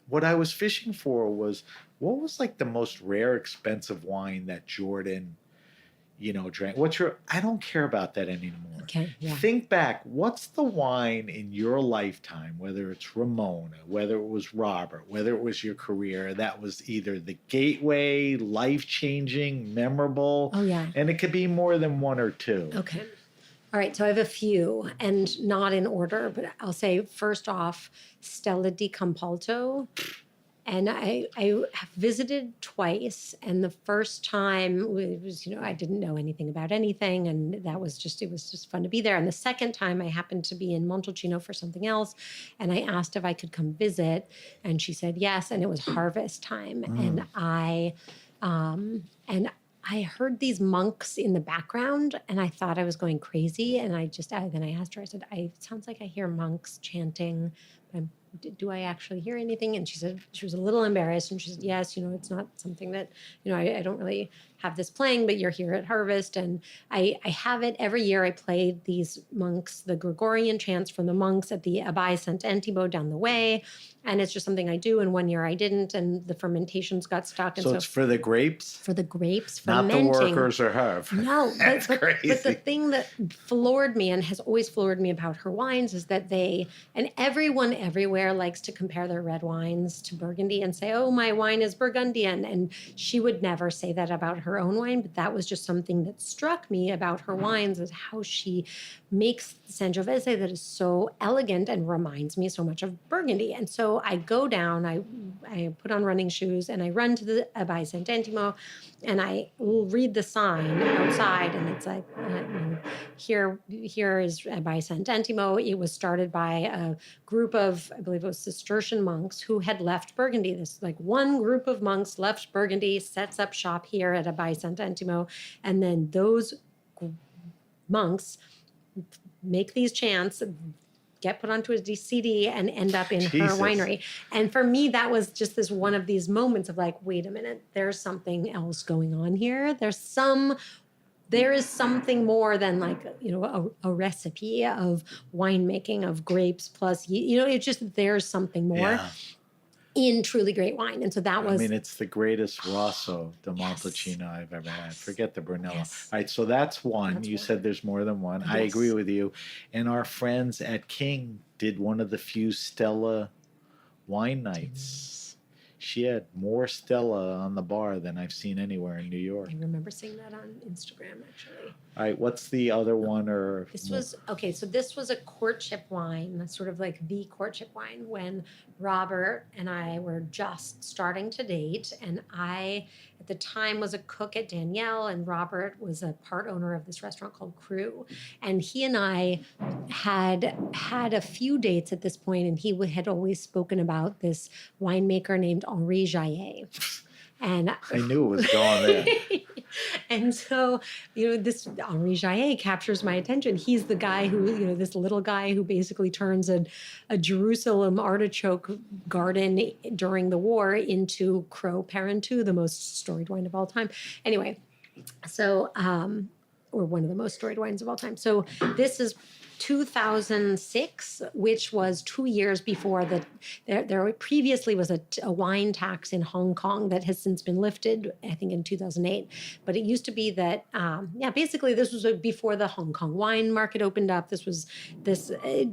What I was fishing for was what was like the most rare, expensive wine that Jordan, drank? I don't care about that anymore. Okay, yeah. Think back, what's the wine in your lifetime, whether it's Ramona, whether it was Robert, whether it was your career, that was either the gateway, life-changing, memorable? Oh, yeah. And it could be more than one or two. Okay. All right, so I have a few, and not in order, but I'll say first off, Stella di Campalto. And I have visited twice, and the first time it was, I didn't know anything about anything, and it was just fun to be there. And the second time I happened to be in Montalcino for something else, and I asked if I could come visit, and she said yes, and it was harvest time, and I heard these monks in the background, and I thought I was going crazy, and then I asked her, I said, it sounds like I hear monks chanting. Do I actually hear anything? And she said, she was a little embarrassed, and she said, yes, it's not something that, I don't really have this playing, but you're here at Harvest. And I have it every year. I play these monks, the Gregorian chants from the monks at the Abbaye Sant'Antimo down the way. And it's just something I do. And one year I didn't, and the fermentations got stuck. And so it's for the grapes? For the grapes, not fermenting. the workers or her. No, That's but crazy. But the thing that floored me and has always floored me about her wines is that and everyone everywhere likes to compare their red wines to Burgundy and say, oh, my wine is Burgundian. And she would never say that about her own wine, but that was just something that struck me about her wines, is how she makes Sangiovese that is so elegant and reminds me so much of Burgundy. And so I go down, I put on running shoes, and I run to the Abbaye Sant'Antimo, and I read the sign outside, and it's like, here is Abbaye Sant'Antimo. It was started by a group of, I believe it was Cistercian monks who had left Burgundy. This one group of monks left Burgundy, sets up shop here at Abbaye Sant'Antimo, and then those monks make these chants, get put onto a CD, and end up in her winery. And for me, that was just one of these moments of like, wait a minute, there's something else going on here. There is something more than a recipe of winemaking of grapes plus, it's just, there's something more in truly great wine. And so that was... it's the greatest Rosso di Montalcino I've ever had. Forget the Brunello. Yes. All right, so that's one. You said there's more than one. I agree with you. And our friends at King did one of the few Stella wine nights. She had more Stella on the bar than I've seen anywhere in New York. I remember seeing that on Instagram, actually. All right, what's the other one? So this was a courtship wine, sort of like the courtship wine, when Robert and I were just starting to date, and I, at the time, was a cook at Danielle, and Robert was a part owner of this restaurant called Crew, and he and I had a few dates at this point, and he had always spoken about this winemaker named Henri Jaillet. And I knew it was going there. And so, this Henri Jaillet captures my attention. He's the guy who, this little guy who basically turns a Jerusalem artichoke garden during the war into Creux Parentu, the most storied wine of all time. Anyway, so, or one of the most storied wines of all time. So this is 2006, which was 2 years before there previously was a wine tax in Hong Kong that has since been lifted, I think in 2008. But it used to be that, basically this was before the Hong Kong wine market opened up.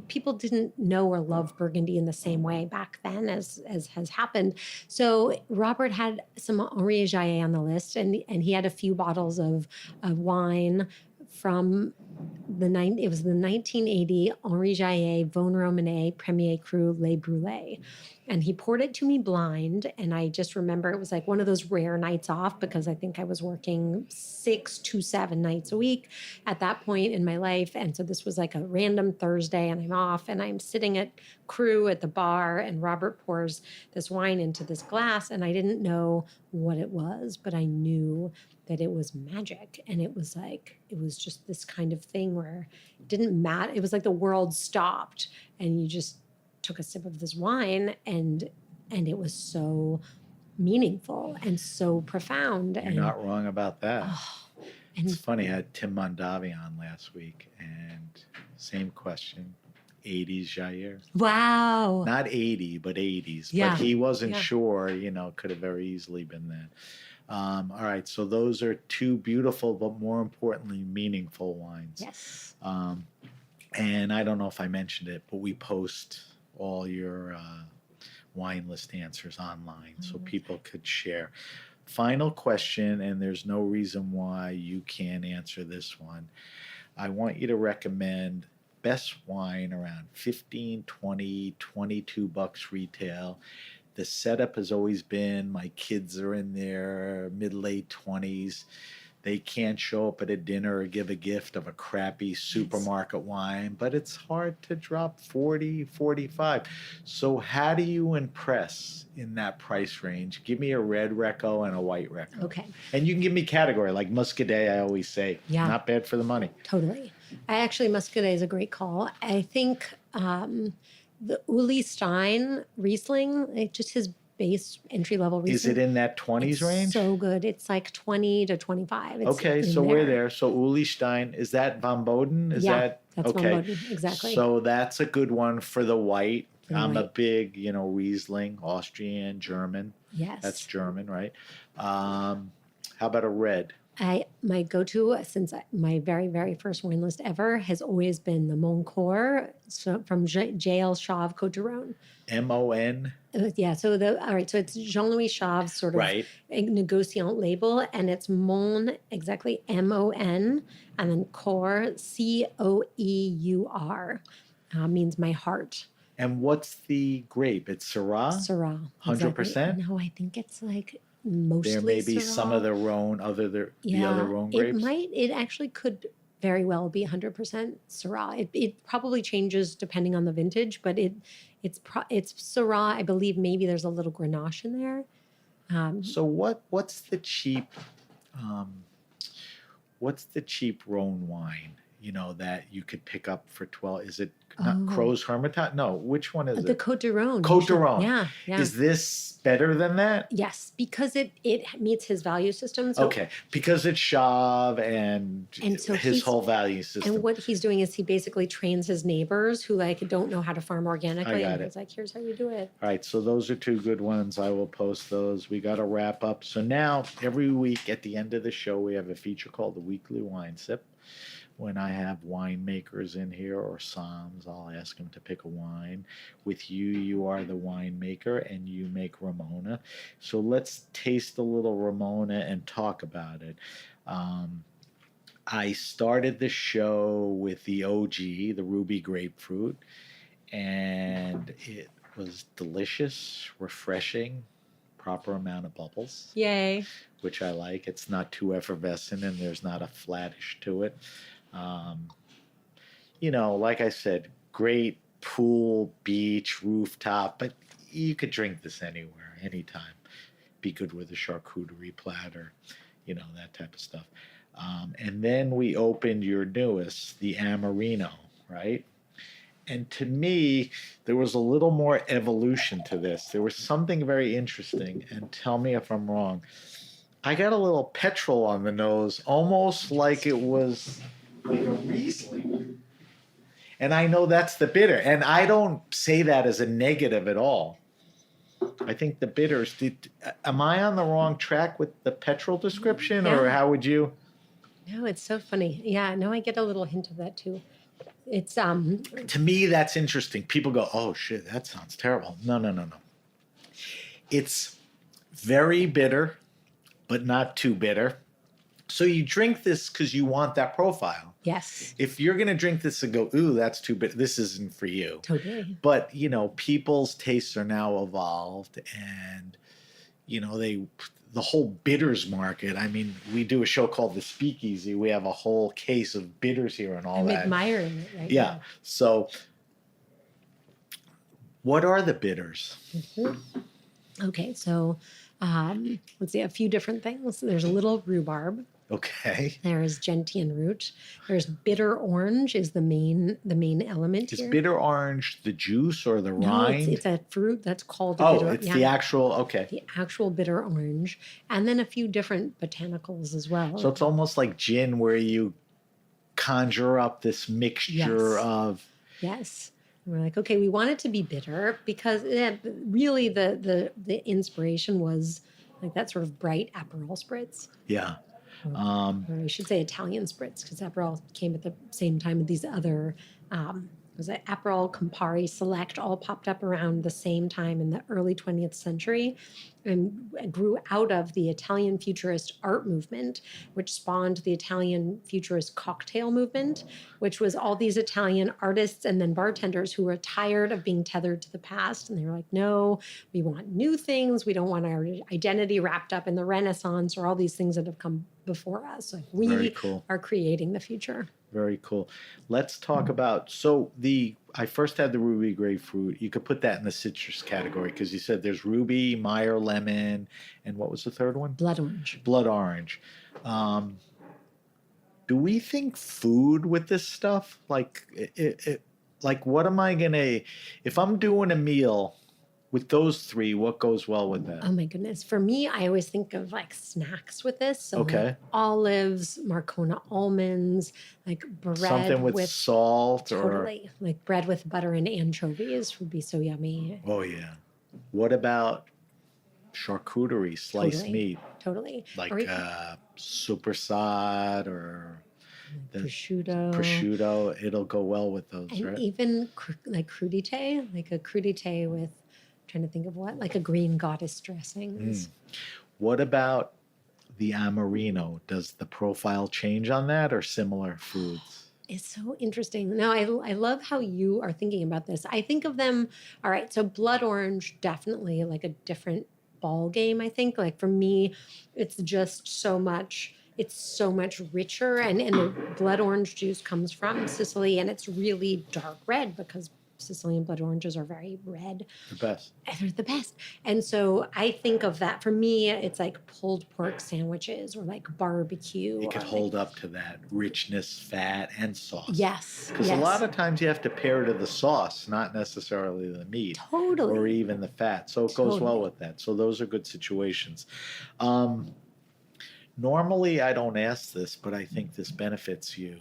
People didn't know or love Burgundy in the same way back then as has happened. So Robert had some Henri Jaillet on the list, and he had a few bottles of wine from it was the 1980 Henri Jaillet Vin Romanée Premier Cru Le Brûlé. And he poured it to me blind. And I just remember it was like one of those rare nights off because I think I was working 6 to 7 nights a week at that point in my life. And so this was like a random Thursday and I'm off and I'm sitting at Cru at the bar and Robert pours this wine into this glass. And I didn't know what it was, but I knew that it was magic. And it was just this kind of thing where it didn't matter. It was like the world stopped and you just took a sip of this wine and it was so meaningful and so profound. You're and not wrong about that. and It's funny, I had Tim Mondavi on last week, and same question. 80s Jair. wow. Not 80, but 80s. Yeah. But he wasn't Yeah. sure, could have very easily been that. All right, so those are two beautiful, but more importantly, meaningful wines. Yes. And I don't know if I mentioned it, but we post all your wine list answers online so people could share. Final question, and there's no reason why you can't answer this one. I want you to recommend best wine around 15, 20, 22 bucks retail. The setup has always been my kids are in their mid-late 20s. They can't show up at a dinner or give a gift of a crappy supermarket wine, but it's hard to drop 40, 45. So how do you impress in that price range? Give me a red Recco and a white Recco. Okay. And you can give me category, like Muscadet, I always say. Yeah. Not bad for the money. Totally. Muscadet is a great call. I think the Uli Stein Riesling, just his base entry level Riesling. Is it in that 20s range? So good. It's like 20 to 25. It's Okay, so we're there. So Uli Stein, is that Von Boden? Is Yeah, that that's okay? Von Boden, exactly. So that's a good one for the white. For the I'm a white. big, Riesling, Austrian, German. Yes. That's German, right? How about a red? My go-to since my very, very first wine list ever has always been the Moncourt from JL Chauve Côte d'Aron. MON? Yeah, so it's Jean-Louis Chauve's sort of Right. negociant label, and it's exactly MON, and then Coeur, COEUR, means my heart. And what's the grape? It's Syrah? Syrah. 100%? Exactly. No, I think it's like mostly There may be Syrah. some of the Rhone, the other Rhone grapes? It actually could very well be 100% Syrah. It probably changes depending on the vintage, but it's Syrah. I believe maybe there's a little Grenache in there. So what's the cheap Rhone wine, that you could pick up for 12? Is it not Crow's Hermitage? No, which one is The it? Côte d'Aron. Côte d'Aron. Yeah. Is this better than that? Yes, because it meets his value system. So, Okay, because it's Chauve and so his whole value system. And what he's doing is he basically trains his neighbors who don't know how to farm organically. I got and it. he's like, here's how you do it. All right, so those are two good ones. I will post those. We got to wrap up. So now, every week at the end of the show, we have a feature called the Weekly Wine Sip. When I have winemakers in here or somms, I'll ask them to pick a wine. With you, you are the winemaker and you make Ramona. So let's taste a little Ramona and talk about it. I started the show with the OG, the Ruby Grapefruit, and it was delicious, refreshing, proper amount of bubbles, Yay. which I like. It's not too effervescent and there's not a flattish to it. Like I said, great pool, beach, rooftop, but you could drink this anywhere, anytime. Be good with a charcuterie platter, that type of stuff. And then we opened your newest, the Amarino, right? And to me, there was a little more evolution to this. There was something very interesting, and tell me if I'm wrong. I got a little petrol on the nose, almost like it was like a Riesling. And I know that's the bitter, and I don't say that as a negative at all. I think the bitters, am I on the wrong track with the petrol description, or Yeah. how would you? No, it's so funny. Yeah, no, I get a little hint of that too. It's To me, that's interesting. People go, oh shit, that sounds terrible. No. It's very bitter, but not too bitter. So you drink this because you want that profile. Yes. If you're going to drink this and go, ooh, that's too bitter, this isn't for you. Totally. But, people's tastes are now evolved, and, the whole bitters market. I mean, we do a show called The Speakeasy. We have a whole case of bitters here and all I'm that. admiring it right Yeah. now. So what are the bitters? Okay, so let's see, a few different things. There's a little rhubarb. Okay. There's gentian root. There's bitter orange is the main element Is here. bitter orange the juice or the No, rind? it's a fruit that's called a Oh, bitter. it's the actual, okay. The actual bitter orange, and then a few different botanicals as well. So it's almost like gin where you conjure up this mixture Yes. of... Yes. And we're like, okay, we want it to be bitter because really the inspiration was like that sort of bright Aperol spritz. Yeah. Or I should say Italian spritz, because Aperol came at the same time with these other, was it Aperol, Campari, Select, all popped up around the same time in the early 20th century and grew out of the Italian futurist art movement, which spawned the Italian futurist cocktail movement, which was all these Italian artists and then bartenders who were tired of being tethered to the past. And they were like, no, we want new things. We don't want our identity wrapped up in the Renaissance or all these things that have come before us. Like Very we cool. are creating the future. Very cool. Let's talk about, I first had the ruby grapefruit. You could put that in the citrus category because you said there's ruby, Meyer lemon, and what was the third one? Blood orange. Blood orange. Do we think food with this stuff? Like what am I going to, if I'm doing a meal with those three, what goes well with that? Oh my goodness. For me, I always think of like snacks with this. So Okay. like olives, Marcona almonds, like bread Something with salt or... Totally. Like bread with butter and anchovies would be so yummy. Oh, yeah. What about charcuterie, sliced Totally. meat? Totally. Like Or supersad or the prosciutto. It'll go well with those, And right? even like crudité, like a crudité with, I'm trying to think of what, like a green goddess dressings. What about the Amarino? Does the profile change on that or similar foods? It's so interesting. No, I love how you are thinking about this. I think of them, all right, so blood orange, definitely like a different ball game, I think. Like for me, it's just so much richer. And the blood orange juice comes from Sicily, and it's really dark red because Sicilian blood oranges are very red. The best. And they're the best. And so I think of that. For me, it's like pulled pork sandwiches or like barbecue. It could hold up to that richness, fat, and sauce. Yes. Because a lot of times you have to pair to the sauce, not necessarily the meat. Totally. Or even the fat. So it goes well Totally. with that. So those are good situations. Normally, I don't ask this, but I think this benefits you.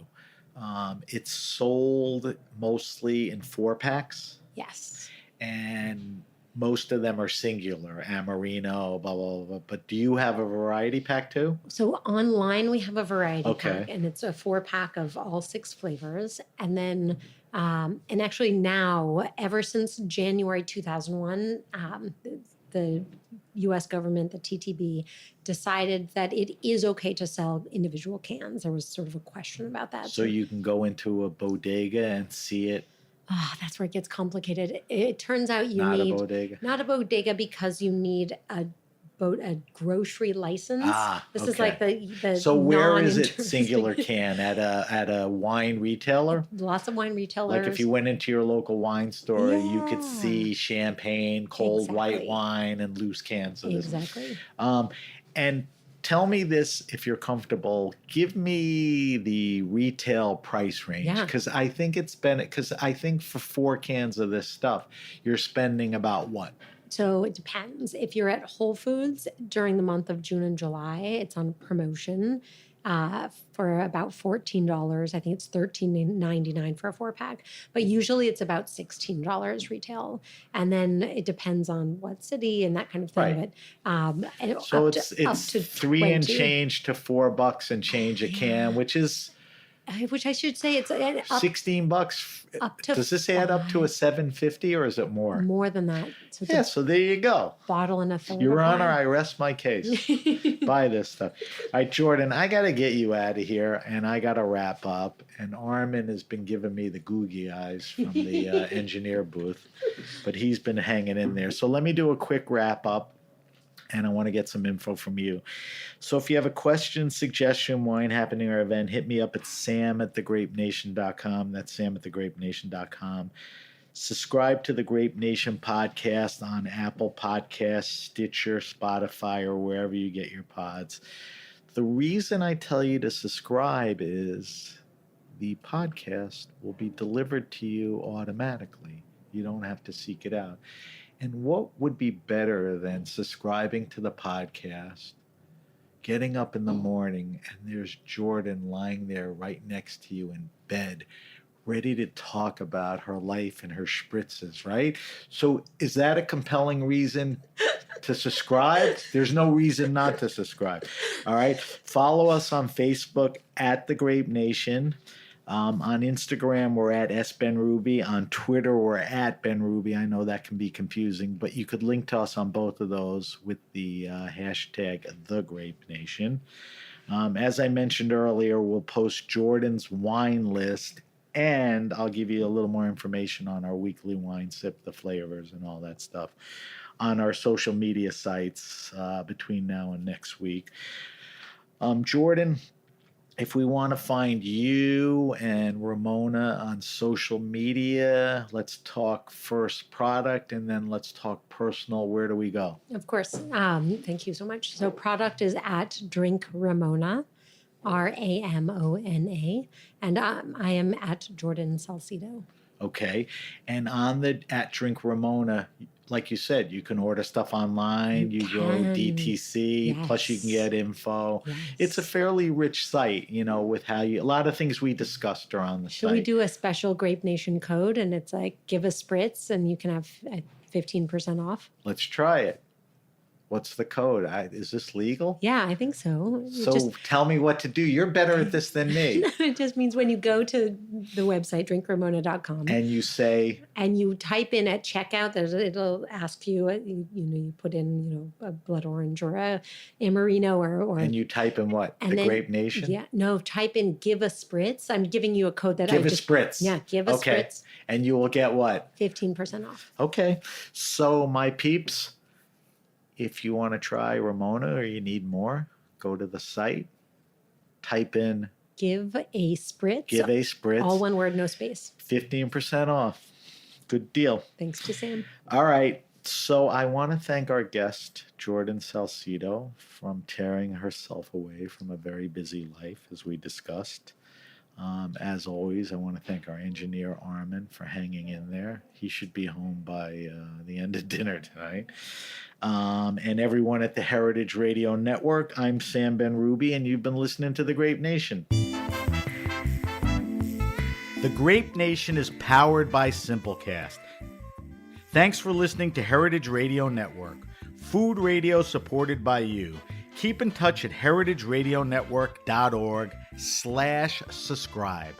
It's sold mostly in 4-packs, Yes. and most of them are singular, Amarino, blah, blah, blah. But do you have a variety pack too? So online we have a variety Okay. pack, and it's a 4-pack of all 6 flavors. And then, and actually now, ever since January 2001, the U.S. government, the TTB, decided that it is okay to sell individual cans. There was sort of a question about that. So you can go into a bodega and see it. That's where it gets complicated. It turns out you Not need a bodega. not a bodega because you need a grocery license. This is okay. like the So where is it non-interesting- singular can? At a wine retailer? Lots of wine retailers. Like if you went into your local wine store, you could Yeah. see champagne, cold white Exactly. wine, and loose cans of this. Exactly. And tell me this, if you're comfortable, give me the retail price range. Yeah. Because I think for 4 cans of this stuff, you're spending about what? So it depends. If you're at Whole Foods during the month of June and July, it's on promotion for about $14. I think it's $13.99 for a 4-pack, but usually it's about $16 retail. And then it depends on what city and that kind of thing. Right. But and So up it's to $3 and 20. change to $4 and change a can, which is which I should say it's up, $16. up to Does this add up to a $7.50 or is it more? more than that. So it's Yeah, a so there you go. bottle and a third. Your of Honor, wine. I rest my case. Buy this stuff. All right, Jordan, I got to get you out of here, and I got to wrap up. And Armin has been giving me the googie eyes from the engineer booth, but he's been hanging in there. So let me do a quick wrap up, and I want to get some info from you. So if you have a question, suggestion, wine happening, or event, hit me up at sam@thegrapenation.com. That's sam@thegrapenation.com. Subscribe to the Grape Nation podcast on Apple Podcasts, Stitcher, Spotify, or wherever you get your pods. The reason I tell you to subscribe is the podcast will be delivered to you automatically. You don't have to seek it out. And what would be better than subscribing to the podcast, getting up in the morning, and there's Jordan lying there right next to you in bed, ready to talk about her life and her spritzes, right? So is that a compelling reason to subscribe? There's no reason not to subscribe. All right. Follow us on Facebook at The Grape Nation. On Instagram, we're at SBenRuby. On Twitter, we're at BenRuby. I know that can be confusing, but you could link to us on both of those with the hashtag #TheGrapeNation. As I mentioned earlier, we'll post Jordan's wine list, and I'll give you a little more information on our weekly wine sip, the flavors, and all that stuff on our social media sites between now and next week. Jordan, if we want to find you and Ramona on social media, let's talk first product and then let's talk personal. Where do we go? Of course. Thank you so much. So product is at Drink Ramona, Ramona, and I am at Jordan Salcito. Okay. And on the at Drink Ramona, like you said, you can order stuff online. You go can. DTC, plus you can Yes. get info. Yes. It's a fairly rich site, with how a lot of things we discussed are on the Should site. we do a special Grape Nation code? And it's like, give a spritz and you can have 15% off. Let's try it. What's the code? Is this legal? Yeah, I think so. So tell me what to do. You're better at this than me. It just means when you go to the website, drinkramona.com, And you say, and you type in at checkout, it'll ask you, you put in, a blood orange or a Amarino or and you type in what? and The then- Grape Nation? Yeah, no, type in give a spritz. I'm giving you a code that Give I a just spritz. Yeah, give a Okay. spritz, And you will get what? 15% off. Okay. So, my peeps, if you want to try Ramona or you need more, go to the site, type in Give a spritz. Give a Spritz, All one word, no space. 15% off. Good deal. Thanks to Sam. All right. So I want to thank our guest, Jordan Salcito, from tearing herself away from a very busy life, as we discussed. As always, I want to thank our engineer, Armin, for hanging in there. He should be home by the end of dinner tonight. And everyone at the Heritage Radio Network, I'm Sam BenRuby, and you've been listening to The Grape Nation. The Grape Nation is powered by Simplecast. Thanks for listening to Heritage Radio Network, food radio supported by you. Keep in touch at heritageradionetwork.org/subscribe.